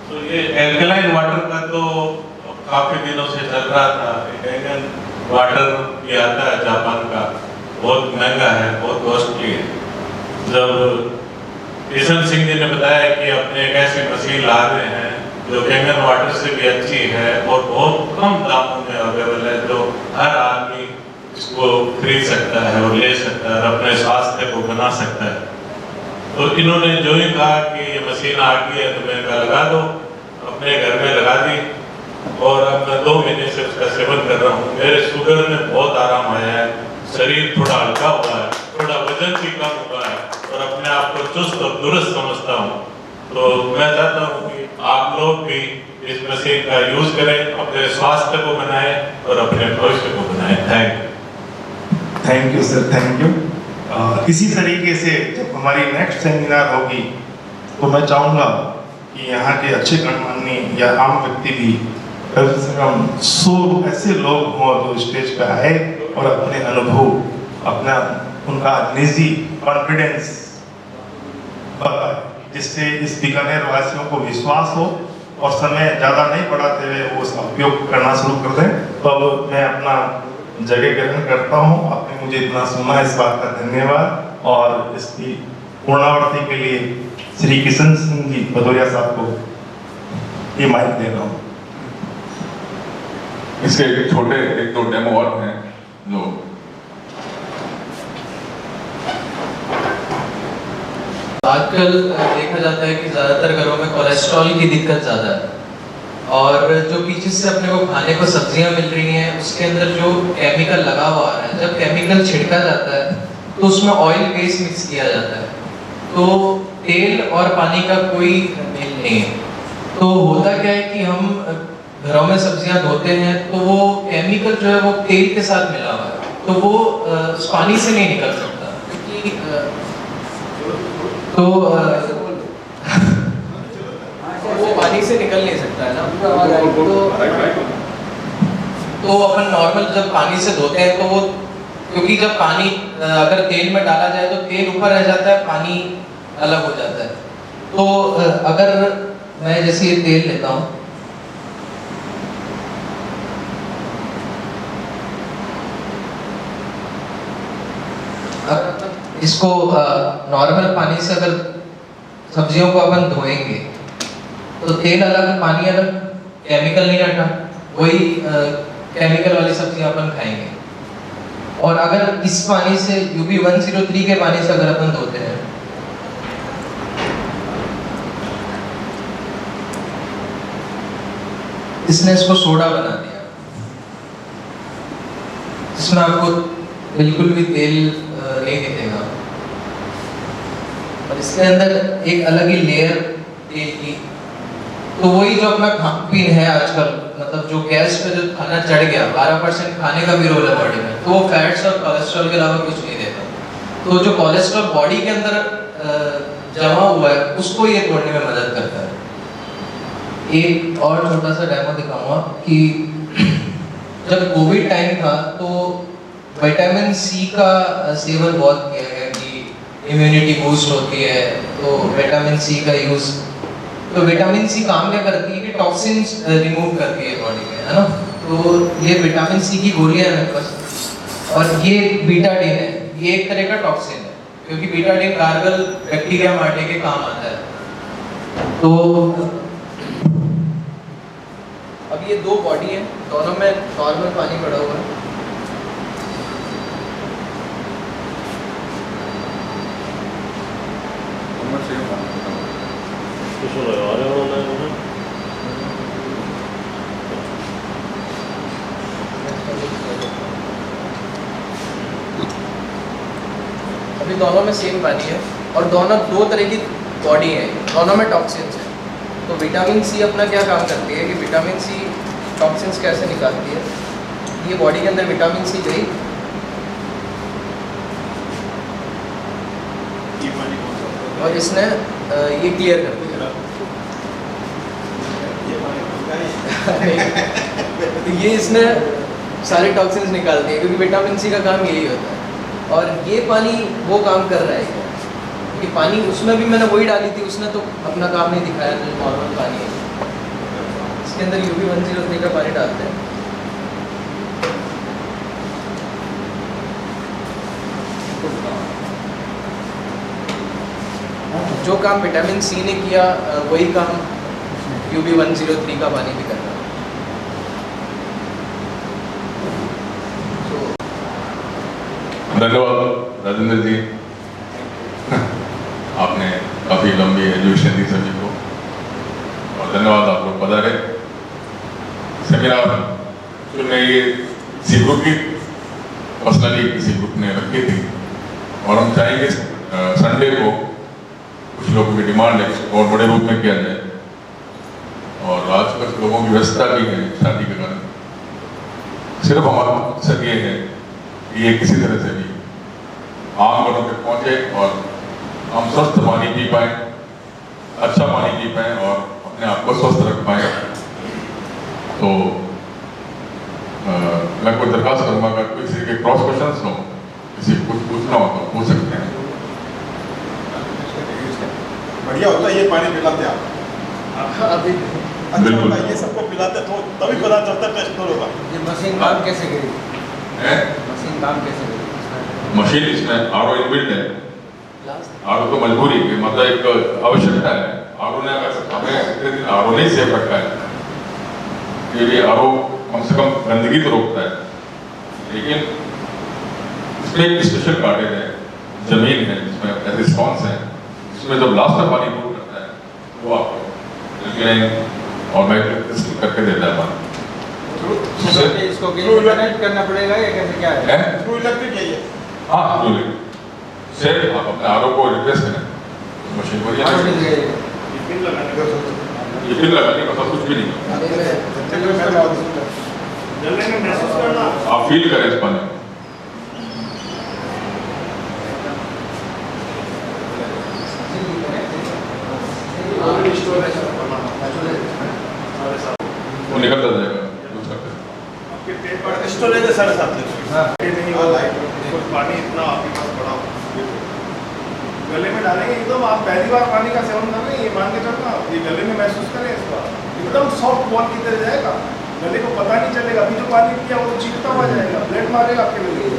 तो ये एल्कलाइन वाटर का तो काफी दिनों से चल रहा था। एल्कलाइन वाटर ये आता है जापान का, बहुत महंगा है, बहुत कॉस्टली है। जब किशन सिंह जी ने बताया कि अपने एक ऐसी मशीन ला रहे हैं जो गंगन वाटर से भी अच्छी है और बहुत कम दामों में अवेलेबल है, जो हर आदमी इसको खरीद सकता है और ले सकता है और अपने स्वास्थ्य को बना सकता है, तो इन्होंने जो ही कहा कि ये मशीन आ गई है तो मैंने कहा लगा दो। अपने घर में लगा दी और अब मैं 2 महीने से उसका सेवन कर रहा हूँ। मेरे शुगर में बहुत आराम आया है, शरीर थोड़ा हल्का हुआ है, थोड़ा वजन भी कम हुआ है और अपने आप को चुस्त और दुरुस्त समझता हूँ। तो मैं चाहता हूँ कि आप लोग भी इस मशीन का यूज करें, अपने स्वास्थ्य को बनाएं और अपने भविष्य को बनाएं। Thank you sir, thank you. इसी तरीके से जब हमारी नेक्स्ट सेमिनार होगी तो मैं चाहूँगा कि यहाँ के अच्छे गणमान्य या आम व्यक्ति भी कम से कम 100 ऐसे लोग हों जो स्टेज पे आए और अपने अनुभव, अपना उनका निजी कॉन्फिडेंस बताए, जिससे इस बीकानेर वासियों को विश्वास हो और समय ज़्यादा नहीं बढ़ाते हुए वो उसका उपयोग करना शुरू कर दें। तो अब मैं अपना जगह ग्रहण करता हूँ। आपने मुझे इतना सुना, इस बात का धन्यवाद। और इसकी पूर्णावर्ती के लिए श्री किशन सिंह जी भदौरिया साहब को ये माइक दे रहा हूँ। इसके एक छोटे 1-2 डेमो और हैं जो आजकल देखा जाता है कि ज़्यादातर घरों में कोलेस्ट्रॉल की दिक्कत ज़्यादा है, और जो पीछे से अपने को खाने को सब्जियां मिल रही हैं उसके अंदर जो केमिकल लगा हुआ आ रहा है, जब केमिकल छिड़का जाता है तो उसमें ऑयल बेस मिक्स किया जाता है, तो तेल और पानी का कोई मेल नहीं है। तो होता क्या है कि हम घरों में सब्जियां धोते हैं तो वो केमिकल जो है वो तेल के साथ मिला हुआ है, तो वो उस पानी से नहीं निकल सकता, क्योंकि वो पानी से निकल नहीं सकता है ना। तो अपन नॉर्मल जब पानी से धोते हैं तो वो, क्योंकि जब पानी अगर तेल में डाला जाए तो तेल ऊपर रह जाता है, पानी अलग हो जाता है। तो अगर मैं जैसे ये तेल लेता हूँ, इसको नॉर्मल पानी से अगर सब्जियों को अपन धोएंगे तो तेल अलग, पानी अलग, केमिकल नहीं हटा, वही केमिकल वाली सब्जियां अपन खाएंगे। और अगर इस पानी से UB 103 के पानी से अगर अपन धोते हैं, इसने इसको सोडा बना दिया, इसमें आपको बिल्कुल भी तेल नहीं दिखेगा, और इसके अंदर एक अलग ही लेयर तेल की। तो वही जो अपना खान पीन है आजकल, मतलब जो गैस पे जो खाना चढ़ गया, 12% खाने का भी रोल है बॉडी में, तो वो फैट्स और कोलेस्ट्रॉल के अलावा कुछ नहीं देता। तो जो कोलेस्ट्रॉल बॉडी के अंदर जमा हुआ है उसको ये तोड़ने में मदद करता है। एक और छोटा सा डेमो दिखाऊंगा कि जब कोविड टाइम था तो विटामिन सी का सेवन बहुत किया गया कि इम्यूनिटी बूस्ट होती है, तो विटामिन सी का यूज। तो विटामिन सी काम क्या करती है कि टॉक्सिन्स रिमूव करती है बॉडी में, है ना। तो ये विटामिन सी की गोलियां है मेरे पास, और ये बीटाडीन है, ये एक तरह का टॉक्सिन है, क्योंकि बीटाडीन गार्गल बैक्टीरिया मारने के काम आता है। तो अब ये दो बॉडी है, दोनों में नॉर्मल पानी पड़ा हुआ है। अभी दोनों में सेम पानी है, और दोनों दो तरह की बॉडी है, दोनों में टॉक्सिन्स है। तो विटामिन सी अपना क्या काम करती है कि विटामिन सी टॉक्सिन्स कैसे निकालती है। ये बॉडी के अंदर विटामिन सी गई, और इसने ये क्लियर कर दिया। ये इसने सारे टॉक्सिन्स निकाल दिए, क्योंकि विटामिन सी का काम यही होता है। और ये पानी वो काम कर रहा है कि पानी उसमें भी मैंने वही डाली थी, उसने तो अपना काम नहीं दिखाया जो नॉर्मल पानी है। इसके अंदर UB 103 का पानी डालते हैं। जो काम विटामिन सी ने किया वही काम UB 103 का पानी भी कर रहा है। धन्यवाद राजेंद्र जी, आपने काफ़ी लंबी एजुकेशन दी सभी को, और धन्यवाद आप लोग पधारे। सेमिनार जो मैं ये सी ग्रुप की पर्सनली किसी ग्रुप ने रखी थी, और हम चाहेंगे संडे को कुछ लोगों की डिमांड है और बड़े रूप में किया जाए। और आजकल लोगों की व्यस्तता भी है शादी के कारण, सिर्फ हमारा मकसद ये है कि ये किसी तरह से भी आम लोगों तक पहुँचे और हम स्वस्थ पानी पी पाएँ, अच्छा पानी पी पाएँ और अपने आप को स्वस्थ रख पाएँ। तो मैं कोई दरखास्त करूँगा, अगर किसी के क्रॉस क्वेश्चंस हो, किसी को कुछ पूछना हो तो पूछ सकते हैं। बढ़िया होता है ये पानी पिलाते आप, अभी अच्छा बिल्कुल। होता है ये सबको पिलाते तो तभी पता चलता है टेस्ट होगा। ये मशीन काम कैसे करेगी? मशीन काम कैसे करेगी? मशीन इसमें आरओ इनबिल्ट है, आरओ तो मजबूरी है, मतलब एक आवश्यकता है। आरओ ने अगर हमें इतने दिन आरओ नहीं सेफ रखा है, क्योंकि आरओ कम से कम गंदगी तो रोकता है, लेकिन इसमें एक स्पेशल गार्डन है, जमीन है जिसमें रिस्पॉन्स है, इसमें जब लास्ट में पानी मूव करता है वो आपको एल्कलाइन और मैग्नेटिक करके देता है पानी। इसको कनेक्ट करना पड़ेगा या कैसे क्या है? थ्रू इलेक्ट्रिक है ये। हाँ से आप अपने आरओ को रिप्लेस करें मशीन को ये पिन लगाने का सब कुछ भी नहीं, आप फील करें इस पानी को। वो निकलता जाएगा स्टोरेज है 7.5 लीटर नहीं और लाइट पानी इतना आपके पास पड़ा हो गले में डालेंगे एकदम। आप पहली बार पानी का सेवन कर रहे हैं ये मान के चलना, ये गले में महसूस करें इसका, एकदम सॉफ्ट बॉल की तरह जाएगा, गले को पता नहीं चलेगा। अभी जो पानी पिया वो चीखता हुआ जाएगा, ब्लड मारेगा आपके गले।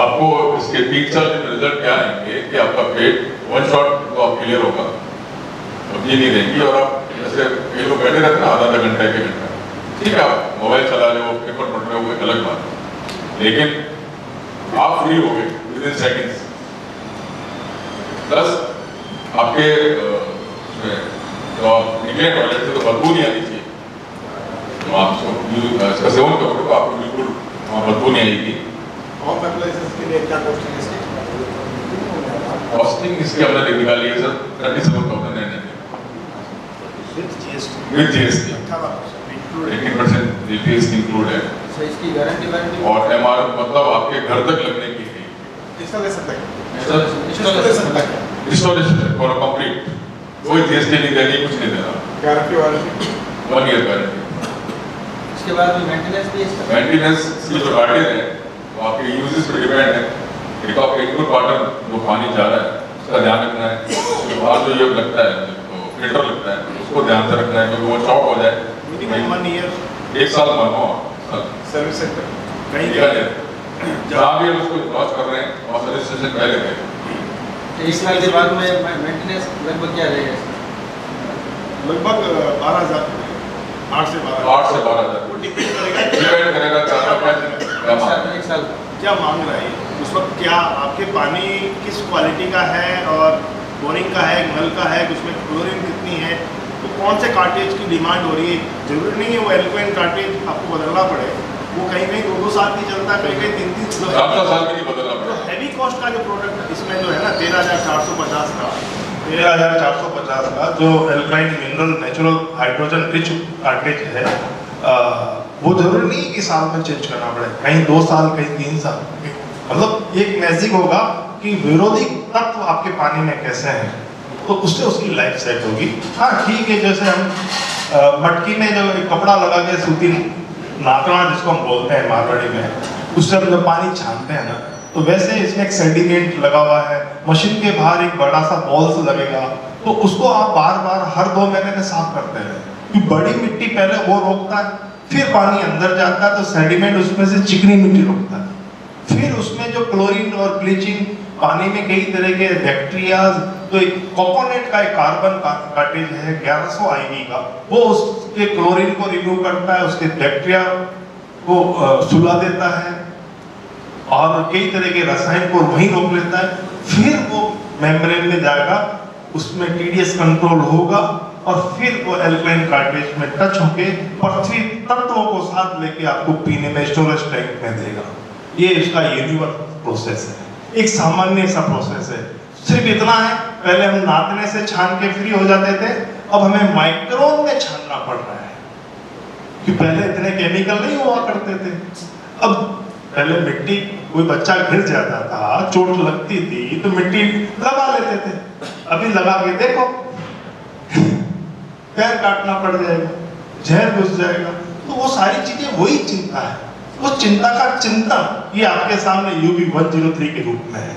आपको इसके 3 साल के रिजल्ट क्या आएंगे कि आपका पेट वन शॉट तो आप क्लियर होगा, कब्जी नहीं रहेगी। और आप जैसे ये लोग बैठे रहते हैं आधा घंटा 1 घंटा, ठीक है आप मोबाइल चला रहे हो, पेपर पढ़ रहे हो, एक अलग बात है, लेकिन आप फ्री हो गए विद इन सेकेंड्स। प्लस आपके जो आप निकले टॉयलेट से तो बदबू नहीं आनी चाहिए, तो आप इसका सेवन करोगे तो आपको बिल्कुल बदबू नहीं आएगी। होम एप्लायंसेस के लिए क्या कॉस्टिंग है इसकी? कॉस्टिंग इसकी हमने निकाली है sir 37,990 with GST, 18% GST include है। इसकी गारंटी वारंटी और एमआर मतलब आपके घर तक लगने की है, इंस्टॉलेशन तक इंस्टॉलेशन इंस्टॉलेशन फॉर कंप्लीट, कोई जीएसटी नहीं देनी, कुछ नहीं देना, गारंटी वारंटी 1 ईयर गारंटी। उसके बाद में मेंटेनेंस भी इसका मेंटेनेंस की जो गार्डन है वो आपके यूजेस पर डिपेंड है। एक आपका इनपुट वाटर जो पानी जा रहा है उसका ध्यान रखना है, उसके बाद जो ये लगता है तो फिल्टर लगता है उसको ध्यान से रखना है, क्योंकि वो शॉर्ट हो जाए मिनिमम 1 ईयर 1 साल मानो सर्विस सेंटर कहीं निकल जाए जहाँ भी हम उसको लॉन्च कर रहे हैं और सर्विस स्टेशन पहले गए। 1 साल के बाद में मेंटेनेंस लगभग क्या रहेगा इसका? लगभग 12,000 8 से 12 8 से 12,000 वो डिपेंड करेगा डिपेंड करेगा कि आपका क्या एक साल क्या मांग रहा है उस वक्त, क्या आपके पानी किस क्वालिटी का है और बोरिंग का है, नल का है, उसमें क्लोरीन कितनी है, तो कौन से कार्टेज की डिमांड हो रही है। जरूरी नहीं है वो एल्कोइन कार्टेज आपको बदलना पड़े, वो कहीं कहीं 2-2 साल की चलता है, कहीं कहीं 3-3 7 साल में नहीं बदलना तो पड़ेगा। हैवी कॉस्ट का जो प्रोडक्ट इसमें जो है ना 13,450 का 13,450 का जो alkaline mineral natural hydrogen rich cartridge है, वो जरूरी नहीं कि साल में चेंज करना पड़े, कहीं 2 साल कहीं 3 साल। मतलब एक मैजिक होगा कि विरोधी तत्व आपके पानी में कैसे हैं, तो उससे उसकी लाइफ सेट होगी। हाँ ठीक है, जैसे हम मटकी में जो कपड़ा लगा के सूती नाकना जिसको हम बोलते हैं मारवाड़ी में, उससे हम जब पानी छानते हैं ना, तो वैसे इसमें एक सेडिमेंट लगा हुआ है, मशीन के बाहर एक बड़ा सा बॉल्स लगेगा, तो उसको आप बार बार हर 2 महीने में साफ करते हैं, क्योंकि बड़ी मिट्टी पहले वो रोकता है, फिर पानी अंदर जाता है तो सेडिमेंट उसमें से चिकनी मिट्टी रोकता है, फिर उसमें जो क्लोरीन और ब्लीचिंग पानी में कई तरह के बैक्टीरिया, तो एक कोकोनेट का एक कार्बन कार्टेज है 1100 IB का, वो उसके क्लोरीन को रिमूव करता है, उसके बैक्टीरिया को सुला देता है और कई तरह के रसायन को वहीं रोक लेता है, फिर वो मेम्ब्रेन में जाएगा, उसमें TDS कंट्रोल होगा और फिर वो एल्कलाइन कार्टेज में टच होके पृथ्वी तत्वों को साथ लेके आपको पीने में स्टोरेज टैंक में देगा। ये इसका यूनिवर्सल प्रोसेस है, एक सामान्य सा प्रोसेस है। सिर्फ इतना है, पहले हम नापने से छान के फ्री हो जाते थे, अब हमें माइक्रोन में छानना पड़ रहा है, कि पहले इतने केमिकल नहीं हुआ करते थे। अब पहले मिट्टी, कोई बच्चा गिर जाता था, चोट लगती थी तो मिट्टी लगा लेते थे, अभी लगा के देखो पैर काटना पड़ जाएगा, जहर घुस जाएगा। तो वो सारी चीजें वही चिंता है, वो चिंता का चिंतन ये आपके सामने UB103 के रूप में है।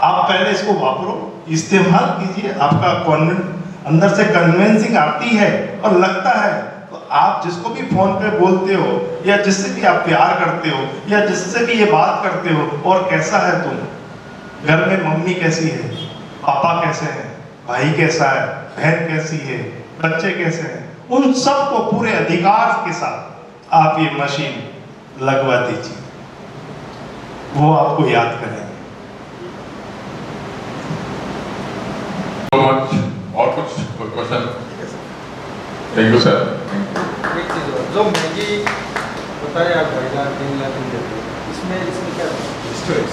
आप पहले इसको वापरो, इस्तेमाल कीजिए, आपका कॉन्वेंट अंदर से कन्विंसिंग आती है और लगता है, तो आप जिसको भी फोन पे बोलते हो या जिससे भी आप प्यार करते हो या जिससे भी ये बात करते हो, और कैसा है तुम, घर में मम्मी कैसी है, पापा कैसे हैं, भाई कैसा है, बहन कैसी है, बच्चे कैसे हैं, उन सब को पूरे अधिकार के साथ आप ये मशीन लगवा दीजिए, वो आपको याद करेंगे। क्वेश्चन। Thank you sir. एक चीज़ और, जो मैगी बताए आप 2.5-3 लाख इसमें क्या स्टोरेज?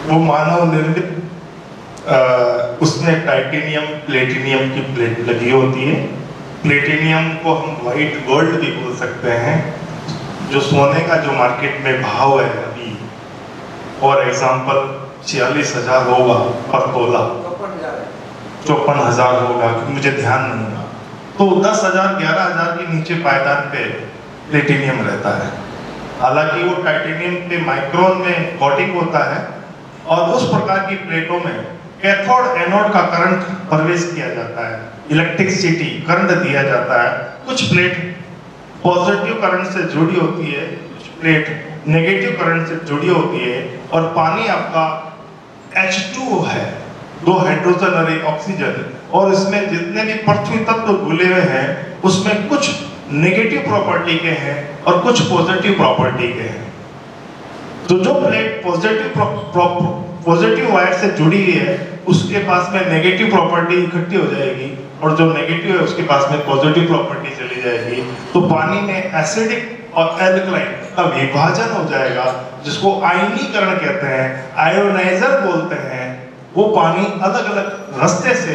वो मानव निर्मित उसमें टाइटेनियम प्लेटिनियम की प्लेट लगी होती है। प्लेटिनियम को हम वाइट गोल्ड भी बोल सकते हैं। जो सोने का जो मार्केट में भाव है अभी, फॉर एग्जांपल 46,000 होगा पर तोला, 54,000 होगा, क्योंकि मुझे ध्यान नहीं है। तो 10,000 11,000 के नीचे पायदान पे प्लेटिनियम रहता है। हालांकि वो टाइटेनियम के माइक्रोन में कोटिंग होता है और उस प्रकार की प्लेटों में कैथोड एनोड का करंट प्रवेश किया जाता है, इलेक्ट्रिसिटी करंट दिया जाता है। कुछ प्लेट पॉजिटिव करंट से जुड़ी होती है, कुछ प्लेट नेगेटिव करंट से जुड़ी होती है। और पानी आपका H2O है, 2 हाइड्रोजन और 1 ऑक्सीजन, और इसमें जितने भी पृथ्वी तत्व घुले हुए हैं उसमें कुछ नेगेटिव प्रॉपर्टी के हैं और कुछ पॉजिटिव प्रॉपर्टी के हैं। तो जो प्लेट पॉजिटिव वायर से जुड़ी हुई है उसके पास में नेगेटिव प्रॉपर्टी इकट्ठी हो जाएगी, और जो नेगेटिव है उसके पास में पॉजिटिव प्रॉपर्टी चली जाएगी। तो पानी में एसिडिक और एल्कलाइन का विभाजन हो जाएगा, जिसको आयनीकरण कहते हैं, आयोनाइजर बोलते हैं। वो पानी अलग अलग रास्ते से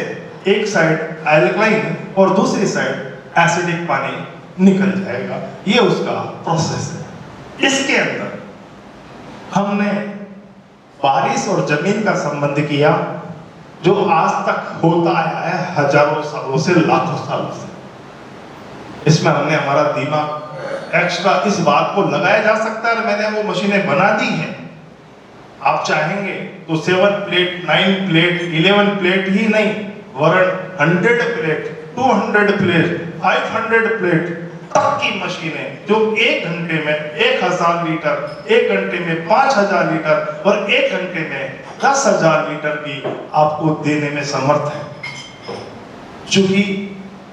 एक साइड एल्कलाइन और दूसरी साइड एसिडिक पानी निकल जाएगा। ये उसका प्रोसेस है। इसके अंदर हमने बारिश और जमीन का संबंध किया, जो आज तक होता आया है हजारों सालों से, लाखों सालों से। इसमें हमने हमारा दिमाग एक्स्ट्रा इस बात को लगाया जा सकता है, और मैंने वो मशीनें बना दी हैं। आप चाहेंगे तो 7 प्लेट 9 प्लेट 11 प्लेट ही नहीं, वरन 100 प्लेट 200 प्लेट 500 प्लेट तक की मशीनें, जो 1 घंटे में 1000 लीटर, 1 घंटे में 5000 लीटर और 1 घंटे में 10,000 लीटर भी आपको देने में समर्थ है। चूंकि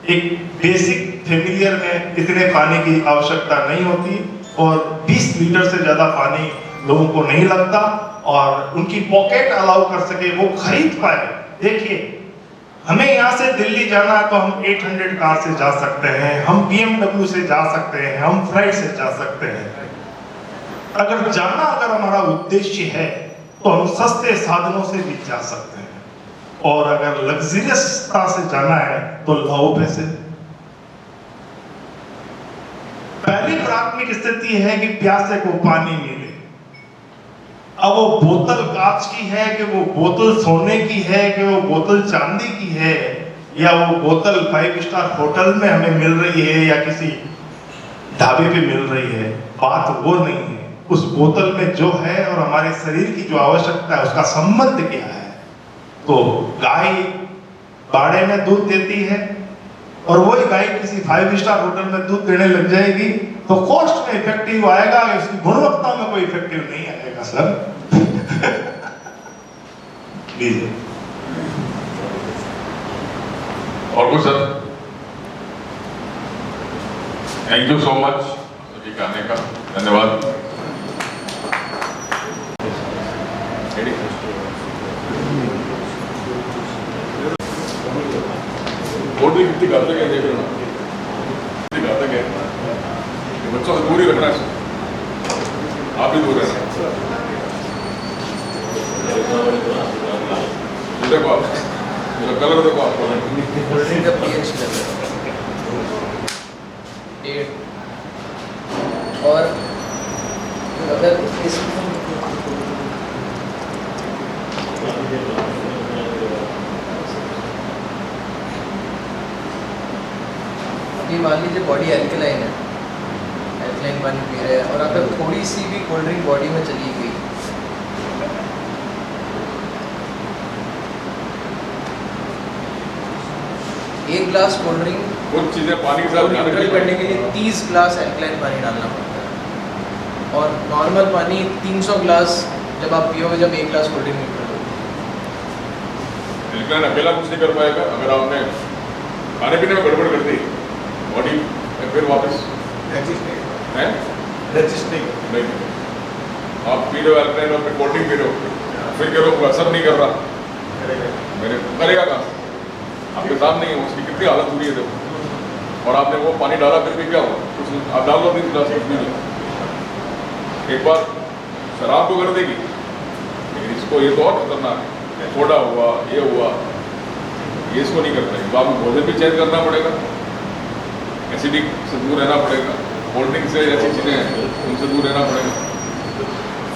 एक बेसिक फेमिलियर में इतने पानी की आवश्यकता नहीं होती, और 20 लीटर से ज्यादा पानी लोगों को नहीं लगता, और उनकी पॉकेट अलाउ कर सके, वो खरीद पाए। देखिए, हमें यहाँ से दिल्ली जाना है तो हम 800 कार से जा सकते हैं, हम BMW से जा सकते हैं, हम फ्लाइट से जा सकते हैं। अगर हमारा उद्देश्य है तो हम सस्ते साधनों से भी जा सकते हैं, और अगर लग्जरियसता से जाना है तो लाओ पैसे। पहली प्राथमिक स्थिति है कि प्यासे को पानी मिले। अब वो बोतल कांच की है कि वो बोतल सोने की है कि वो बोतल चांदी की है, या वो बोतल 5 स्टार होटल में हमें मिल रही है या किसी ढाबे पे मिल रही है, बात वो नहीं है। उस बोतल में जो है और हमारे शरीर की जो आवश्यकता है उसका संबंध क्या है। तो गाय बाड़े में दूध देती है, और वही गाय किसी 5 स्टार होटल में दूध देने लग जाएगी, तो कॉस्ट में इफेक्टिव आएगा, उसकी गुणवत्ता में कोई इफेक्टिव नहीं आएगा सर। लीजिए। और कुछ sir? Thank you so much सभी का आने का, धन्यवाद। बोर्ड भी कितनी घातक है, देख रहे हो ना, कितनी घातक है। बच्चों से दूर ही रखना है, आप भी दूर रहना। देखो आप, कलर देखो आप, और अगर इस अभी मान लीजिए बॉडी एल्कलाइन है, एल्कलाइन पानी पी रहे हैं, और अगर थोड़ी सी भी कोल्ड ड्रिंक बॉडी में चली गई, एक ग्लास कोल्ड ड्रिंक कुछ चीजें पानी के साथ न्यूट्रल करने के लिए 30 ग्लास एल्कलाइन पानी डालना पड़ता है, और नॉर्मल पानी 300 ग्लास जब आप पियोगे, जब 1 ग्लास कोल्ड ड्रिंक न्यूट्रल होगी। एल्कलाइन अकेला कुछ नहीं कर पाएगा। अगर आपने खाने पीने में गड़बड़ कर दी, बॉडी फिर वापस नहीं, आप पी रहे हो एल्कलाइन और फिर कोल्ड ड्रिंक पी रहे हो, फिर कह रहे हो असर नहीं कर रहा, मेरे करेगा कहाँ? आपके सामने ही है, उसकी कितनी हालत हुई है देखो। और आपने वो पानी डाला फिर भी क्या हुआ, कुछ नहीं। आप डाल लो नहीं गिलास, कुछ भी नहीं। एक बार शराब तो कर देगी, लेकिन इसको ये तो और खतरनाक है, थोड़ा हुआ, ये हुआ, ये इसको नहीं कर पाएंगे। तो आपको भोजन भी चेंज करना पड़ेगा, एसिडिक से दूर रहना पड़ेगा, कोल्ड ड्रिंक से ऐसी चीज़ें हैं उनसे दूर रहना पड़ेगा।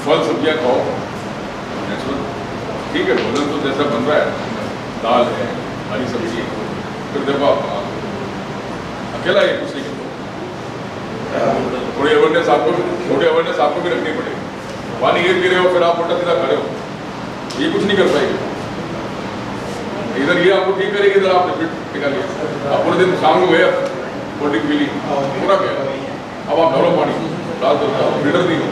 फल सब्जियाँ खाओ नेचुरल, ठीक है। भोजन तो जैसा बन रहा है, दाल है, हरी सब्जी है, फिर देखो आप अकेला ये कुछ नहीं करते। थोड़ी अवेयरनेस आपको, थोड़ी अवेयरनेस आपको भी रखनी पड़ेगी। पानी ये पी रहे हो फिर आप उल्टा सीधा खड़े हो, ये कुछ नहीं कर पाएगी। इधर ये आपको ठीक करेगी, इधर आपने फिर टिका लिया। आप पूरे दिन शाम को गए कोल्ड ड्रिंक पी ली, पूरा गया। अब आप डालो पानी, डाल दो, लीटर नहीं हो,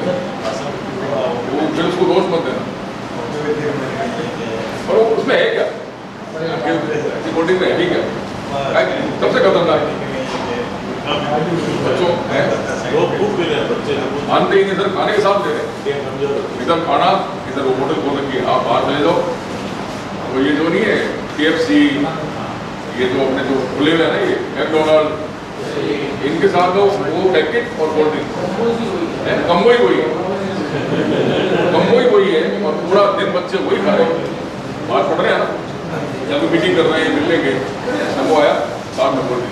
वो फिर उसको दोष मत देना। और वो उसमें है क्या, कोल्ड ड्रिंक में है भी क्या, सबसे खतरनाक बच्चों है, मानते ही नहीं सर, खाने के साथ दे रहे, इधर खाना, इधर वो होटल खोल रखी है, आप बाहर चले जाओ। वो ये जो नहीं है KFC, ये जो अपने जो खुले हुए हैं ना, ये मैकडोनल्ड, इनके साथ वो पैकेट और कोल्ड ड्रिंक कम्बो ही वही है, कम्बो ही वही है, और पूरा दिन बच्चे वही खा रहे हैं। बाहर पढ़ रहे हैं ना, या तो मीटिंग कर रहे हैं, मिलने गए, वो आया साथ में कोल्ड